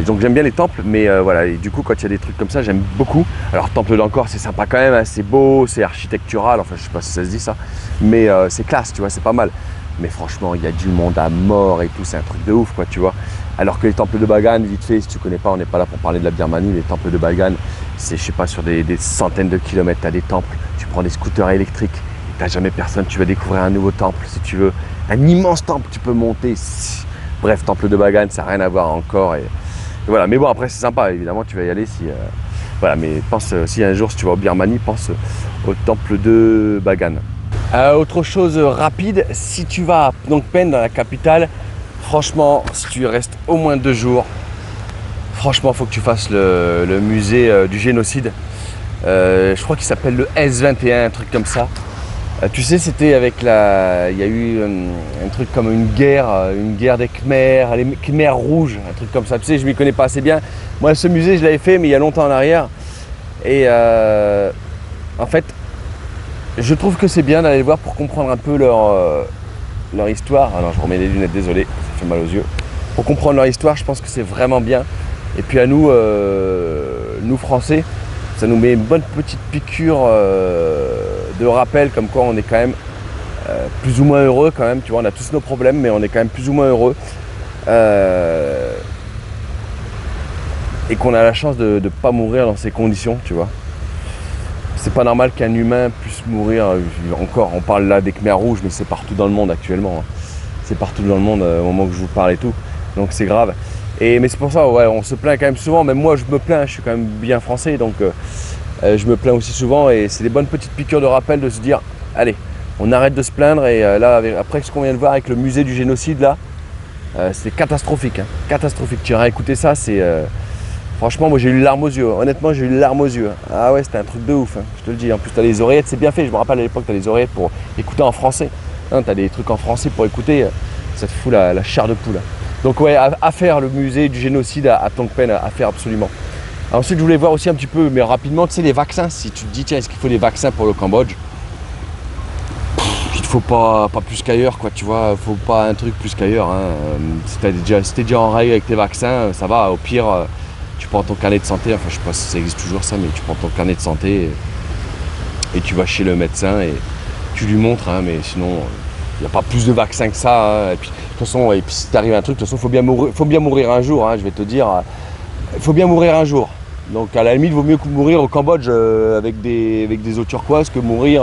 Donc j'aime bien les temples, mais voilà, et du coup quand il y a des trucs comme ça, j'aime beaucoup. Alors temple d'Angkor, c'est sympa quand même, hein, c'est beau, c'est architectural, enfin je sais pas si ça se dit ça, mais c'est classe, tu vois, c'est pas mal. Mais franchement, il y a du monde à mort et tout, c'est un truc de ouf, quoi, tu vois. Alors que les temples de Bagan, vite fait, si tu connais pas, on n'est pas là pour parler de la Birmanie, les temples de Bagan, c'est, je sais pas, sur des centaines de kilomètres, tu as des temples, tu prends des scooters électriques, t'as jamais personne, tu vas découvrir un nouveau temple, si tu veux, un immense temple, tu peux monter. Bref, temple de Bagan, ça n'a rien à voir encore, et voilà. Mais bon, après, c'est sympa, évidemment, tu vas y aller si... voilà, mais pense, si un jour, si tu vas au Birmanie, pense au temple de Bagan. Autre chose rapide, si tu vas à Phnom Penh, dans la capitale, franchement, si tu restes au moins 2 jours, franchement, il faut que tu fasses le musée du génocide. Je crois qu'il s'appelle le S21, un truc comme ça. Tu sais, c'était avec la... Il y a eu un truc comme une guerre des Khmers, les Khmers rouges, un truc comme ça. Tu sais, je m'y connais pas assez bien. Moi, ce musée, je l'avais fait, mais il y a longtemps en arrière. Et en fait, je trouve que c'est bien d'aller le voir pour comprendre un peu leur histoire. Ah non, je remets les lunettes, désolé, ça fait mal aux yeux. Pour comprendre leur histoire, je pense que c'est vraiment bien. Et puis à nous, nous Français, ça nous met une bonne petite piqûre de rappel, comme quoi on est quand même plus ou moins heureux quand même. Tu vois, on a tous nos problèmes, mais on est quand même plus ou moins heureux. Et qu'on a la chance de ne pas mourir dans ces conditions, tu vois. C'est pas normal qu'un humain puisse mourir. Encore, on parle là des Khmers rouges, mais c'est partout dans le monde actuellement. C'est partout dans le monde au moment où je vous parle et tout. Donc c'est grave. Mais c'est pour ça, ouais, on se plaint quand même souvent. Même moi, je me plains. Je suis quand même bien français, donc je me plains aussi souvent. Et c'est des bonnes petites piqûres de rappel de se dire, allez, on arrête de se plaindre. Et là, après ce qu'on vient de voir avec le musée du génocide là, c'est catastrophique, hein, catastrophique. Tu iras écouter ça, c'est franchement, moi j'ai eu les larmes aux yeux. Honnêtement, j'ai eu les larmes aux yeux. Ah ouais, c'était un truc de ouf, hein, je te le dis. En plus, t'as les oreillettes, c'est bien fait. Je me rappelle à l'époque, t'as les oreillettes pour écouter en français. Hein, t'as des trucs en français pour écouter. Ça te fout la chair de poule. Donc ouais, à faire le musée du génocide à Phnom Penh, à faire absolument. Ensuite, je voulais voir aussi un petit peu, mais rapidement, tu sais, les vaccins. Si tu te dis, tiens, est-ce qu'il faut des vaccins pour le Cambodge? Il ne faut pas plus qu'ailleurs, quoi, tu vois. Il faut pas un truc plus qu'ailleurs. Hein. Si t'es déjà en règle avec tes vaccins, ça va. Au pire, tu prends ton carnet de santé. Enfin, je sais pas si ça existe toujours ça, mais tu prends ton carnet de santé et tu vas chez le médecin et tu lui montres. Hein, mais sinon, il n'y a pas plus de vaccins que ça. Hein. Et puis, de toute façon, si t'arrive un truc, de toute façon, faut bien mourir un jour. Hein, je vais te dire, il faut bien mourir un jour. Donc, à la limite, il vaut mieux mourir au Cambodge avec des eaux turquoises que mourir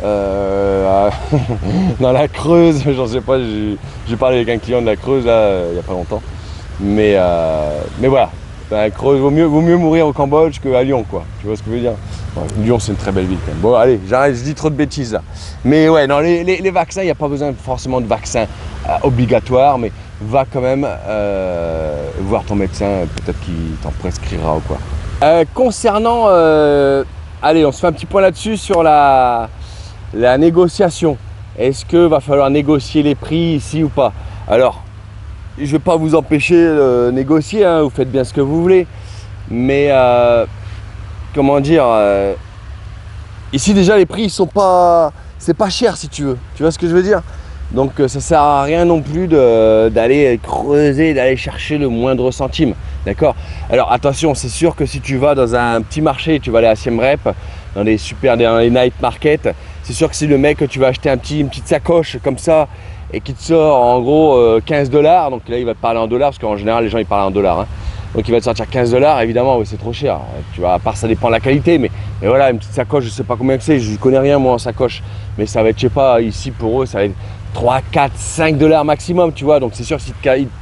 dans la Creuse. J'en sais pas. J'ai parlé avec un client de la Creuse là, il n'y a pas longtemps. Mais voilà. Ben, vaut mieux mourir au Cambodge qu'à Lyon, quoi. Tu vois ce que je veux dire? Ouais, Lyon, c'est une très belle ville quand même. Bon, allez, j'arrête, je dis trop de bêtises là. Mais ouais, non, les vaccins, il n'y a pas besoin forcément de vaccins obligatoires, mais va quand même voir ton médecin, peut-être qu'il t'en prescrira ou quoi. Concernant, allez, on se fait un petit point là-dessus sur la négociation. Est-ce que va falloir négocier les prix ici ou pas? Alors, je ne vais pas vous empêcher de négocier, hein, vous faites bien ce que vous voulez. Mais, comment dire, ici déjà les prix ils sont pas, c'est pas cher si tu veux. Tu vois ce que je veux dire? Donc ça sert à rien non plus d'aller creuser, d'aller chercher le moindre centime. D'accord? Alors attention, c'est sûr que si tu vas dans un petit marché, tu vas aller à Siem Reap, dans les night market, c'est sûr que si le mec, tu vas acheter une petite sacoche comme ça, et qui te sort en gros 15 $, donc là il va te parler en dollars, parce qu'en général les gens ils parlent en dollars, hein. Donc il va te sortir 15 $, évidemment, oui, c'est trop cher. Tu vois, à part ça dépend de la qualité, mais voilà, une petite sacoche, je sais pas combien que c'est, je connais rien moi en sacoche, mais ça va être, je sais pas, ici pour eux, ça va être 3, 4, 5 $ maximum, tu vois. Donc c'est sûr, s'il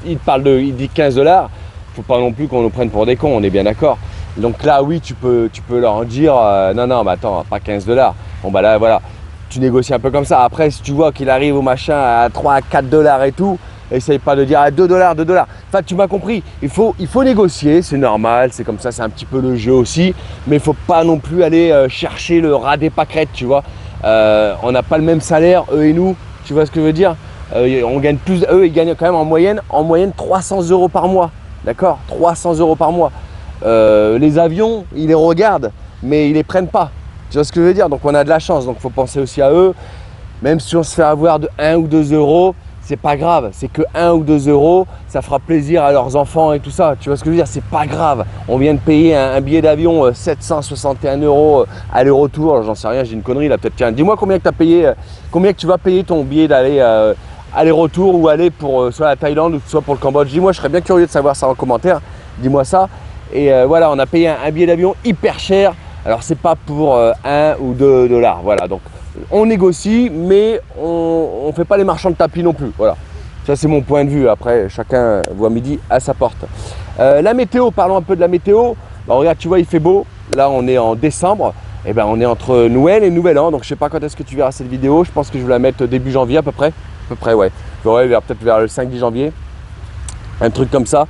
il dit 15 $, faut pas non plus qu'on nous prenne pour des cons, on est bien d'accord. Donc là, oui, tu peux leur en dire, non, mais attends, pas 15 $. Bon bah là, voilà, tu négocies un peu comme ça. Après, si tu vois qu'il arrive au machin à 3, 4 $ et tout, essaye pas de dire à 2 $, 2 $. Enfin, tu m'as compris, il faut négocier, c'est normal, c'est comme ça, c'est un petit peu le jeu aussi, mais il faut pas non plus aller chercher le ras des pâquerettes, tu vois. On n'a pas le même salaire, eux et nous, tu vois ce que je veux dire. On gagne plus, eux ils gagnent quand même en moyenne 300 € par mois, d'accord, 300 € par mois. Les avions, ils les regardent, mais ils les prennent pas, tu vois ce que je veux dire. Donc on a de la chance, donc il faut penser aussi à eux, même si on se fait avoir de 1 ou 2 €. C'est pas grave, c'est que 1 ou 2 €, ça fera plaisir à leurs enfants et tout ça, tu vois ce que je veux dire, c'est pas grave. On vient de payer un billet d'avion 761 € aller-retour, j'en sais rien, j'ai une connerie là peut-être. Tiens, dis-moi combien que tu as payé, combien que tu vas payer ton billet d'aller aller-retour ou aller pour soit la Thaïlande ou soit pour le Cambodge. Dis-moi, je serais bien curieux de savoir ça en commentaire, dis-moi ça. Et voilà, on a payé un billet d'avion hyper cher, alors c'est pas pour 1 ou 2 $, voilà, donc on négocie, mais on ne fait pas les marchands de tapis non plus. Voilà, ça c'est mon point de vue. Après, chacun voit midi à sa porte. La météo, parlons un peu de la météo. Bah, regarde, tu vois, il fait beau. Là, on est en décembre. Et ben, on est entre Noël et Nouvel An. Donc, je sais pas quand est-ce que tu verras cette vidéo. Je pense que je vais la mettre début janvier à peu près. À peu près, ouais. Peut-être vers le 5-10 janvier. Un truc comme ça.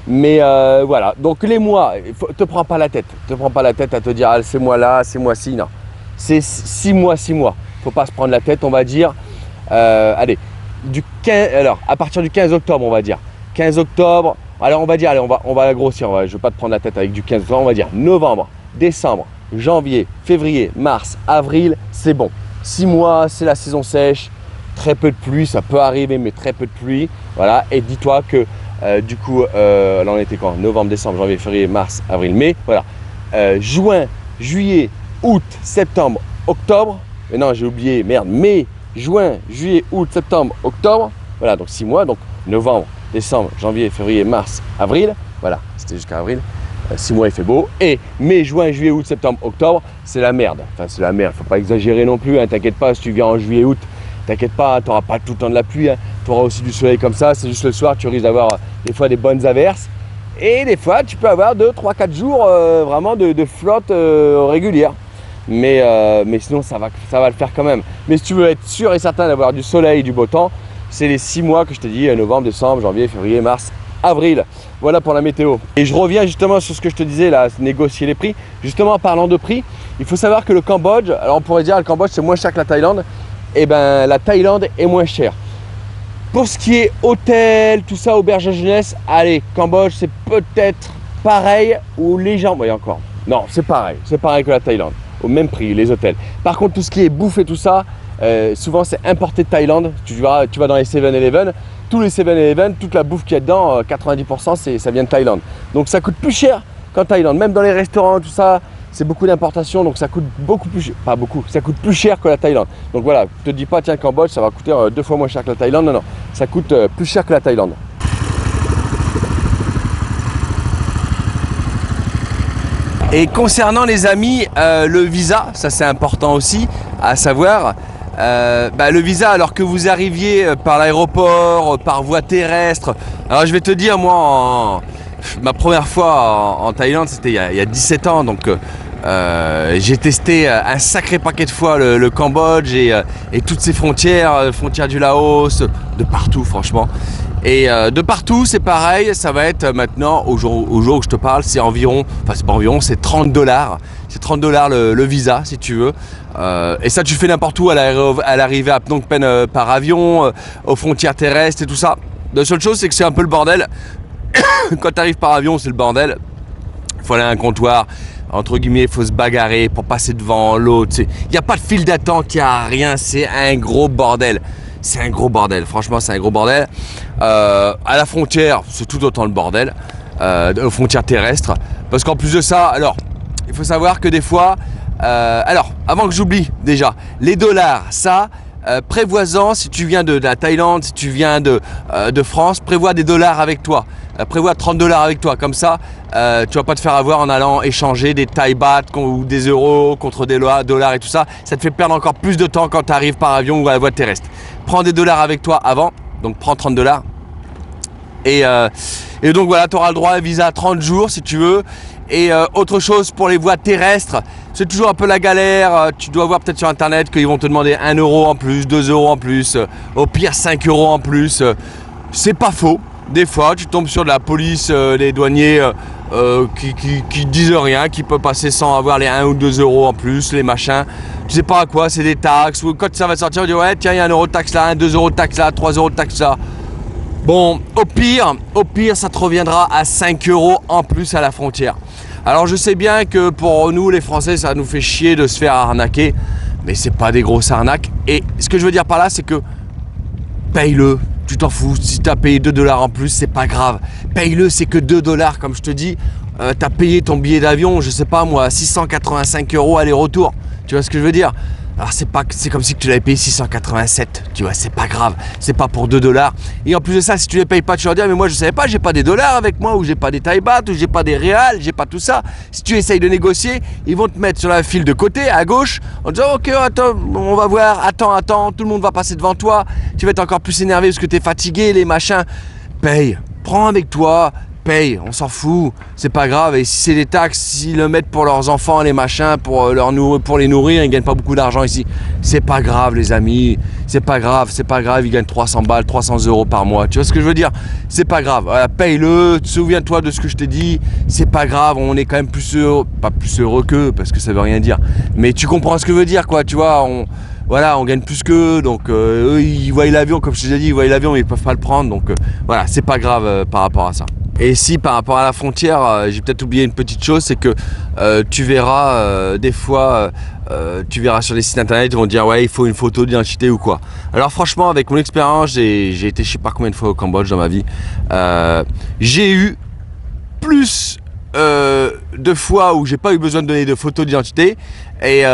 Mais voilà. Donc, les mois, te prends pas la tête. Te prends pas la tête à te dire, ah, c'est mois là, c'est mois ci. Non. C'est 6 mois, 6 mois. Faut pas se prendre la tête, on va dire. Allez, alors à partir du 15 octobre, on va dire. 15 octobre, alors on va dire, allez, on va la grossir. Je ne vais pas te prendre la tête avec du 15 octobre, on va dire novembre, décembre, janvier, février, mars, avril, c'est bon. 6 mois, c'est la saison sèche. Très peu de pluie, ça peut arriver, mais très peu de pluie. Voilà, et dis-toi que du coup, là on était quand? Novembre, décembre, janvier, février, mars, avril, mai. Voilà. Juin, juillet, août, septembre, octobre. Mais non, j'ai oublié, merde, mai, juin, juillet, août, septembre, octobre. Voilà, donc 6 mois, donc novembre, décembre, janvier, février, mars, avril. Voilà, c'était jusqu'à avril. 6 mois, il fait beau. Et mai, juin, juillet, août, septembre, octobre, c'est la merde. Enfin, c'est la merde, faut pas exagérer non plus, hein. T'inquiète pas, si tu viens en juillet, août, t'inquiète pas, tu n'auras pas tout le temps de la pluie, hein. Tu auras aussi du soleil comme ça, c'est juste le soir, tu risques d'avoir des fois des bonnes averses. Et des fois, tu peux avoir 2, 3, 4 jours vraiment de flotte régulière. Mais sinon, ça va le faire quand même. Mais si tu veux être sûr et certain d'avoir du soleil et du beau temps, c'est les 6 mois que je t'ai dit, novembre, décembre, janvier, février, mars, avril. Voilà pour la météo. Et je reviens justement sur ce que je te disais, là, négocier les prix. Justement, en parlant de prix, il faut savoir que le Cambodge, alors on pourrait dire que le Cambodge c'est moins cher que la Thaïlande. Et bien la Thaïlande est moins chère. Pour ce qui est hôtel, tout ça, auberge de jeunesse, allez, Cambodge c'est peut-être pareil ou légèrement, oui encore. Non, c'est pareil que la Thaïlande. Au même prix, les hôtels. Par contre, tout ce qui est bouffe et tout ça, souvent c'est importé de Thaïlande. Tu vas dans les 7-Eleven, tous les 7-Eleven, toute la bouffe qu'il y a dedans, 90% ça vient de Thaïlande. Donc ça coûte plus cher qu'en Thaïlande. Même dans les restaurants, tout ça, c'est beaucoup d'importation, donc ça coûte beaucoup plus cher. Pas beaucoup, ça coûte plus cher que la Thaïlande. Donc voilà, te dis pas, tiens, Cambodge, ça va coûter 2 fois moins cher que la Thaïlande. Non, non, ça coûte plus cher que la Thaïlande. Et concernant les amis, le visa, ça c'est important aussi à savoir. Le visa, alors que vous arriviez par l'aéroport, par voie terrestre, alors je vais te dire moi, Ma première fois en Thaïlande, c'était il y a 17 ans, donc j'ai testé un sacré paquet de fois le Cambodge et toutes ces frontières, frontières du Laos, de partout franchement. Et de partout c'est pareil, ça va être maintenant, au jour où je te parle, c'est environ, enfin c'est pas environ, c'est 30$. C'est 30$ le visa si tu veux. Et ça tu fais n'importe où à l'arrivée à Phnom Penh par avion, aux frontières terrestres et tout ça. La seule chose c'est que c'est un peu le bordel. Quand tu arrives par avion c'est le bordel. Il faut aller à un comptoir, entre guillemets, il faut se bagarrer pour passer devant l'autre. Il n'y a pas de file d'attente, il n'y a rien, c'est un gros bordel. C'est un gros bordel, franchement c'est un gros bordel. À la frontière, c'est tout autant le bordel, aux frontières terrestres. Parce qu'en plus de ça, alors, il faut savoir que des fois, alors, avant que j'oublie déjà, les dollars, ça, prévois-en si tu viens de la Thaïlande, si tu viens de France, prévois des dollars avec toi. Prévois 30$ avec toi, comme ça, tu vas pas te faire avoir en allant échanger des Thai bahts ou des euros contre des dollars et tout ça. Ça te fait perdre encore plus de temps quand tu arrives par avion ou à la voie terrestre. Prends des dollars avec toi avant, donc prends 30$. Et donc voilà, tu auras le droit à un visa à 30 jours si tu veux. Et autre chose pour les voies terrestres, c'est toujours un peu la galère. Tu dois voir peut-être sur internet qu'ils vont te demander 1€ en plus, 2€ en plus, au pire 5€ en plus. C'est pas faux. Des fois, tu tombes sur de la police, les douaniers qui disent rien, qui peuvent passer sans avoir les 1 ou 2€ en plus, les machins. Tu sais pas à quoi, c'est des taxes. Ou quand ça va sortir, on dit ouais, tiens, il y a 1€ de taxe là, 2€ de taxe là, 3€ de taxe là. Bon, au pire, ça te reviendra à 5€ en plus à la frontière. Alors je sais bien que pour nous les Français ça nous fait chier de se faire arnaquer, mais c'est pas des grosses arnaques. Et ce que je veux dire par là c'est que paye-le, tu t'en fous, si t'as payé 2$ en plus c'est pas grave. Paye-le, c'est que 2$ comme je te dis, t'as payé ton billet d'avion, je sais pas moi, 685€ aller-retour, tu vois ce que je veux dire. Alors c'est comme si tu l'avais payé 687, tu vois, c'est pas grave, c'est pas pour 2$. Et en plus de ça, si tu les payes pas, tu leur dis, mais moi je savais pas, j'ai pas des dollars avec moi, ou j'ai pas des Thai bahts, ou j'ai pas des réals, j'ai pas tout ça. Si tu essayes de négocier, ils vont te mettre sur la file de côté, à gauche, en disant, ok, attends, on va voir, attends, tout le monde va passer devant toi, tu vas être encore plus énervé parce que t'es fatigué, les machins. Paye, prends avec toi, paye, on s'en fout, c'est pas grave. Et si c'est des taxes, s'ils le mettent pour leurs enfants, les machins, pour les nourrir, ils gagnent pas beaucoup d'argent ici. C'est pas grave les amis, c'est pas grave, ils gagnent 300 balles, 300€ par mois. Tu vois ce que je veux dire? C'est pas grave, voilà, paye-le, souviens-toi de ce que je t'ai dit, c'est pas grave, on est quand même plus heureux, pas plus heureux qu'eux, parce que ça veut rien dire. Mais tu comprends ce que je veux dire quoi, tu vois, voilà, on gagne plus qu'eux, donc eux ils voient l'avion, comme je te l'ai dit, ils voient l'avion mais ils peuvent pas le prendre, donc voilà, c'est pas grave par rapport à ça. Et si par rapport à la frontière, j'ai peut-être oublié une petite chose, c'est que tu verras des fois, tu verras sur les sites internet, ils vont dire ouais il faut une photo d'identité ou quoi. Alors franchement avec mon expérience, j'ai été je sais pas combien de fois au Cambodge dans ma vie, j'ai eu plus de fois où j'ai pas eu besoin de donner de photo d'identité. Et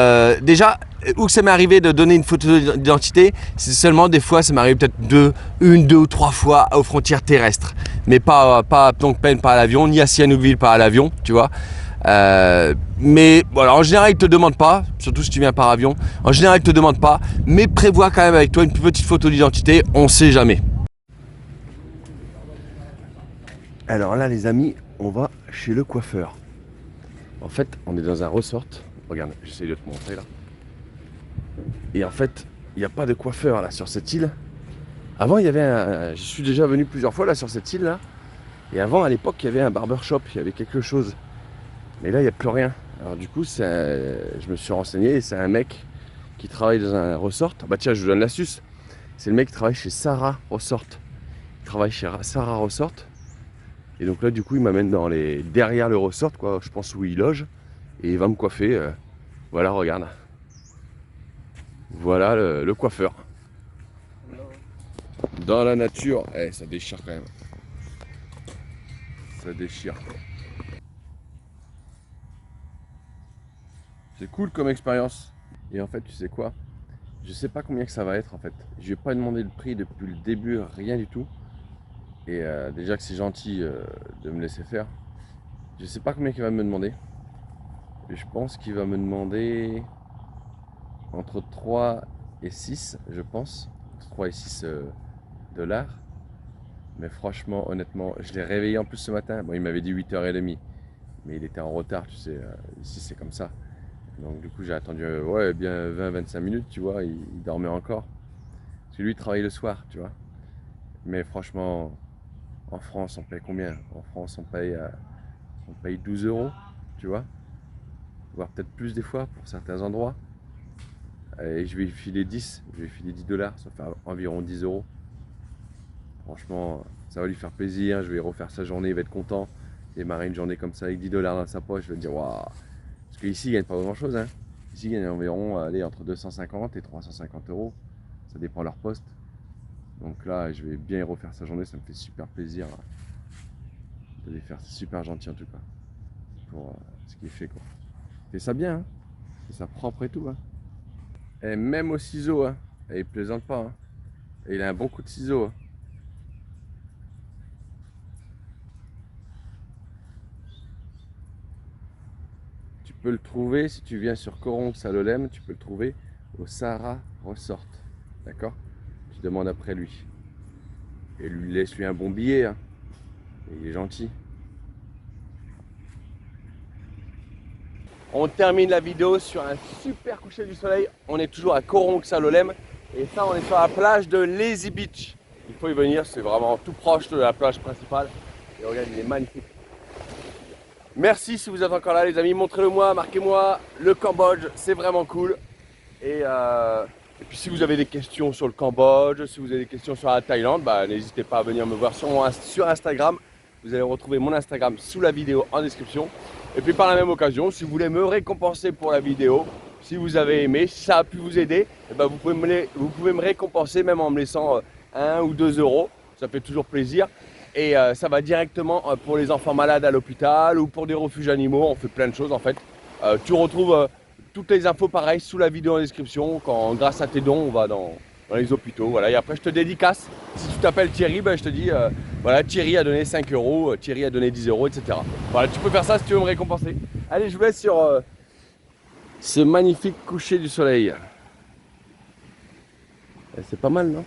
déjà où que ça m'est arrivé de donner une photo d'identité, c'est seulement des fois ça m'est arrivé peut-être une, deux ou trois fois aux frontières terrestres, mais pas à Phnom Penh pas à l'avion, ni à Sihanoukville pas à l'avion, tu vois. Mais voilà, en général ils te demandent pas, surtout si tu viens par avion, en général ils te demandent pas, mais prévois quand même avec toi une petite photo d'identité, on sait jamais. Alors là les amis, on va chez le coiffeur. En fait on est dans un resort, regarde, j'essaie de te montrer là. Et en fait, il n'y a pas de coiffeur là sur cette île. Avant, il y avait je suis déjà venu plusieurs fois là sur cette île là. Et avant, à l'époque, il y avait un barbershop, il y avait quelque chose. Mais là, il n'y a plus rien. Alors du coup, je me suis renseigné et c'est un mec qui travaille dans un resort. Bah tiens, je vous donne l'astuce. C'est le mec qui travaille chez Sarah Resort. Il travaille chez Sarah Resort. Et donc là, du coup, il m'amène derrière le resort, quoi, je pense où il loge. Et il va me coiffer. Voilà, regarde. Voilà le coiffeur. Dans la nature, ça déchire quand même. Ça déchire. C'est cool comme expérience. Et en fait, tu sais quoi? Je sais pas combien que ça va être en fait. Je lui ai pas demandé le prix depuis le début, rien du tout. Et déjà que c'est gentil de me laisser faire. Je sais pas combien qu'il va me demander. Et je pense qu'il va me demander entre 3 et 6, je pense. 3 et 6 $. Mais franchement, honnêtement, je l'ai réveillé en plus ce matin. Bon, il m'avait dit 8h30, mais il était en retard, tu sais. Ici, c'est comme ça. Donc du coup, j'ai attendu ouais, bien 20-25 minutes, tu vois. Il dormait encore. Parce que lui, il travaille le soir, tu vois. Mais franchement, en France, on paye combien? En France, on paye 12 euros, tu vois. Voire peut-être plus des fois pour certains endroits. Et je vais lui filer 10, je vais lui filer 10 dollars, ça fait environ 10 euros. Franchement, ça va lui faire plaisir, je vais refaire sa journée, il va être content. Démarrer une journée comme ça avec 10 dollars dans sa poche, je vais me dire waouh. Parce qu'ici, il gagne pas grand chose, hein. Ici, il gagne environ allez, entre 250 et 350 euros. Ça dépend de leur poste. Donc là, je vais bien y refaire sa journée, ça me fait super plaisir de les faire. C'est super gentil en tout cas pour ce qu'il fait, quoi. Il fait ça bien, hein. Il fait ça propre et tout, hein. Et même au ciseau, hein. Et il plaisante pas, hein. Et il a un bon coup de ciseau, hein. Tu peux le trouver si tu viens sur Corongue-Salolem, tu peux le trouver au Sahara Resort. D'accord? Tu demandes après lui. Et lui laisse-lui un bon billet, hein. Et il est gentil. On termine la vidéo sur un super coucher du soleil. On est toujours à Corongue-Salolem. Et ça, on est sur la plage de Lazy Beach. Il faut y venir, c'est vraiment tout proche de la plage principale. Et regarde, il est magnifique. Merci si vous êtes encore là, les amis. Montrez-le moi, marquez-moi le Cambodge, c'est vraiment cool. Et puis si vous avez des questions sur le Cambodge, si vous avez des questions sur la Thaïlande, bah, n'hésitez pas à venir me voir sur Instagram. Vous allez retrouver mon Instagram sous la vidéo en description. Et puis par la même occasion, si vous voulez me récompenser pour la vidéo, si vous avez aimé, si ça a pu vous aider, eh ben vous pouvez me récompenser même en me laissant 1 ou 2 euros. Ça fait toujours plaisir. Et ça va directement pour les enfants malades à l'hôpital ou pour des refuges animaux. On fait plein de choses en fait. Tu retrouves toutes les infos pareil sous la vidéo en description. Quand grâce à tes dons, on va dans les hôpitaux. Voilà. Et après, je te dédicace. Si tu t'appelles Thierry, ben, je te dis voilà, Thierry a donné 5 euros, Thierry a donné 10 euros, etc. Voilà, tu peux faire ça si tu veux me récompenser. Allez, je vous laisse sur ce magnifique coucher du soleil. C'est pas mal, non?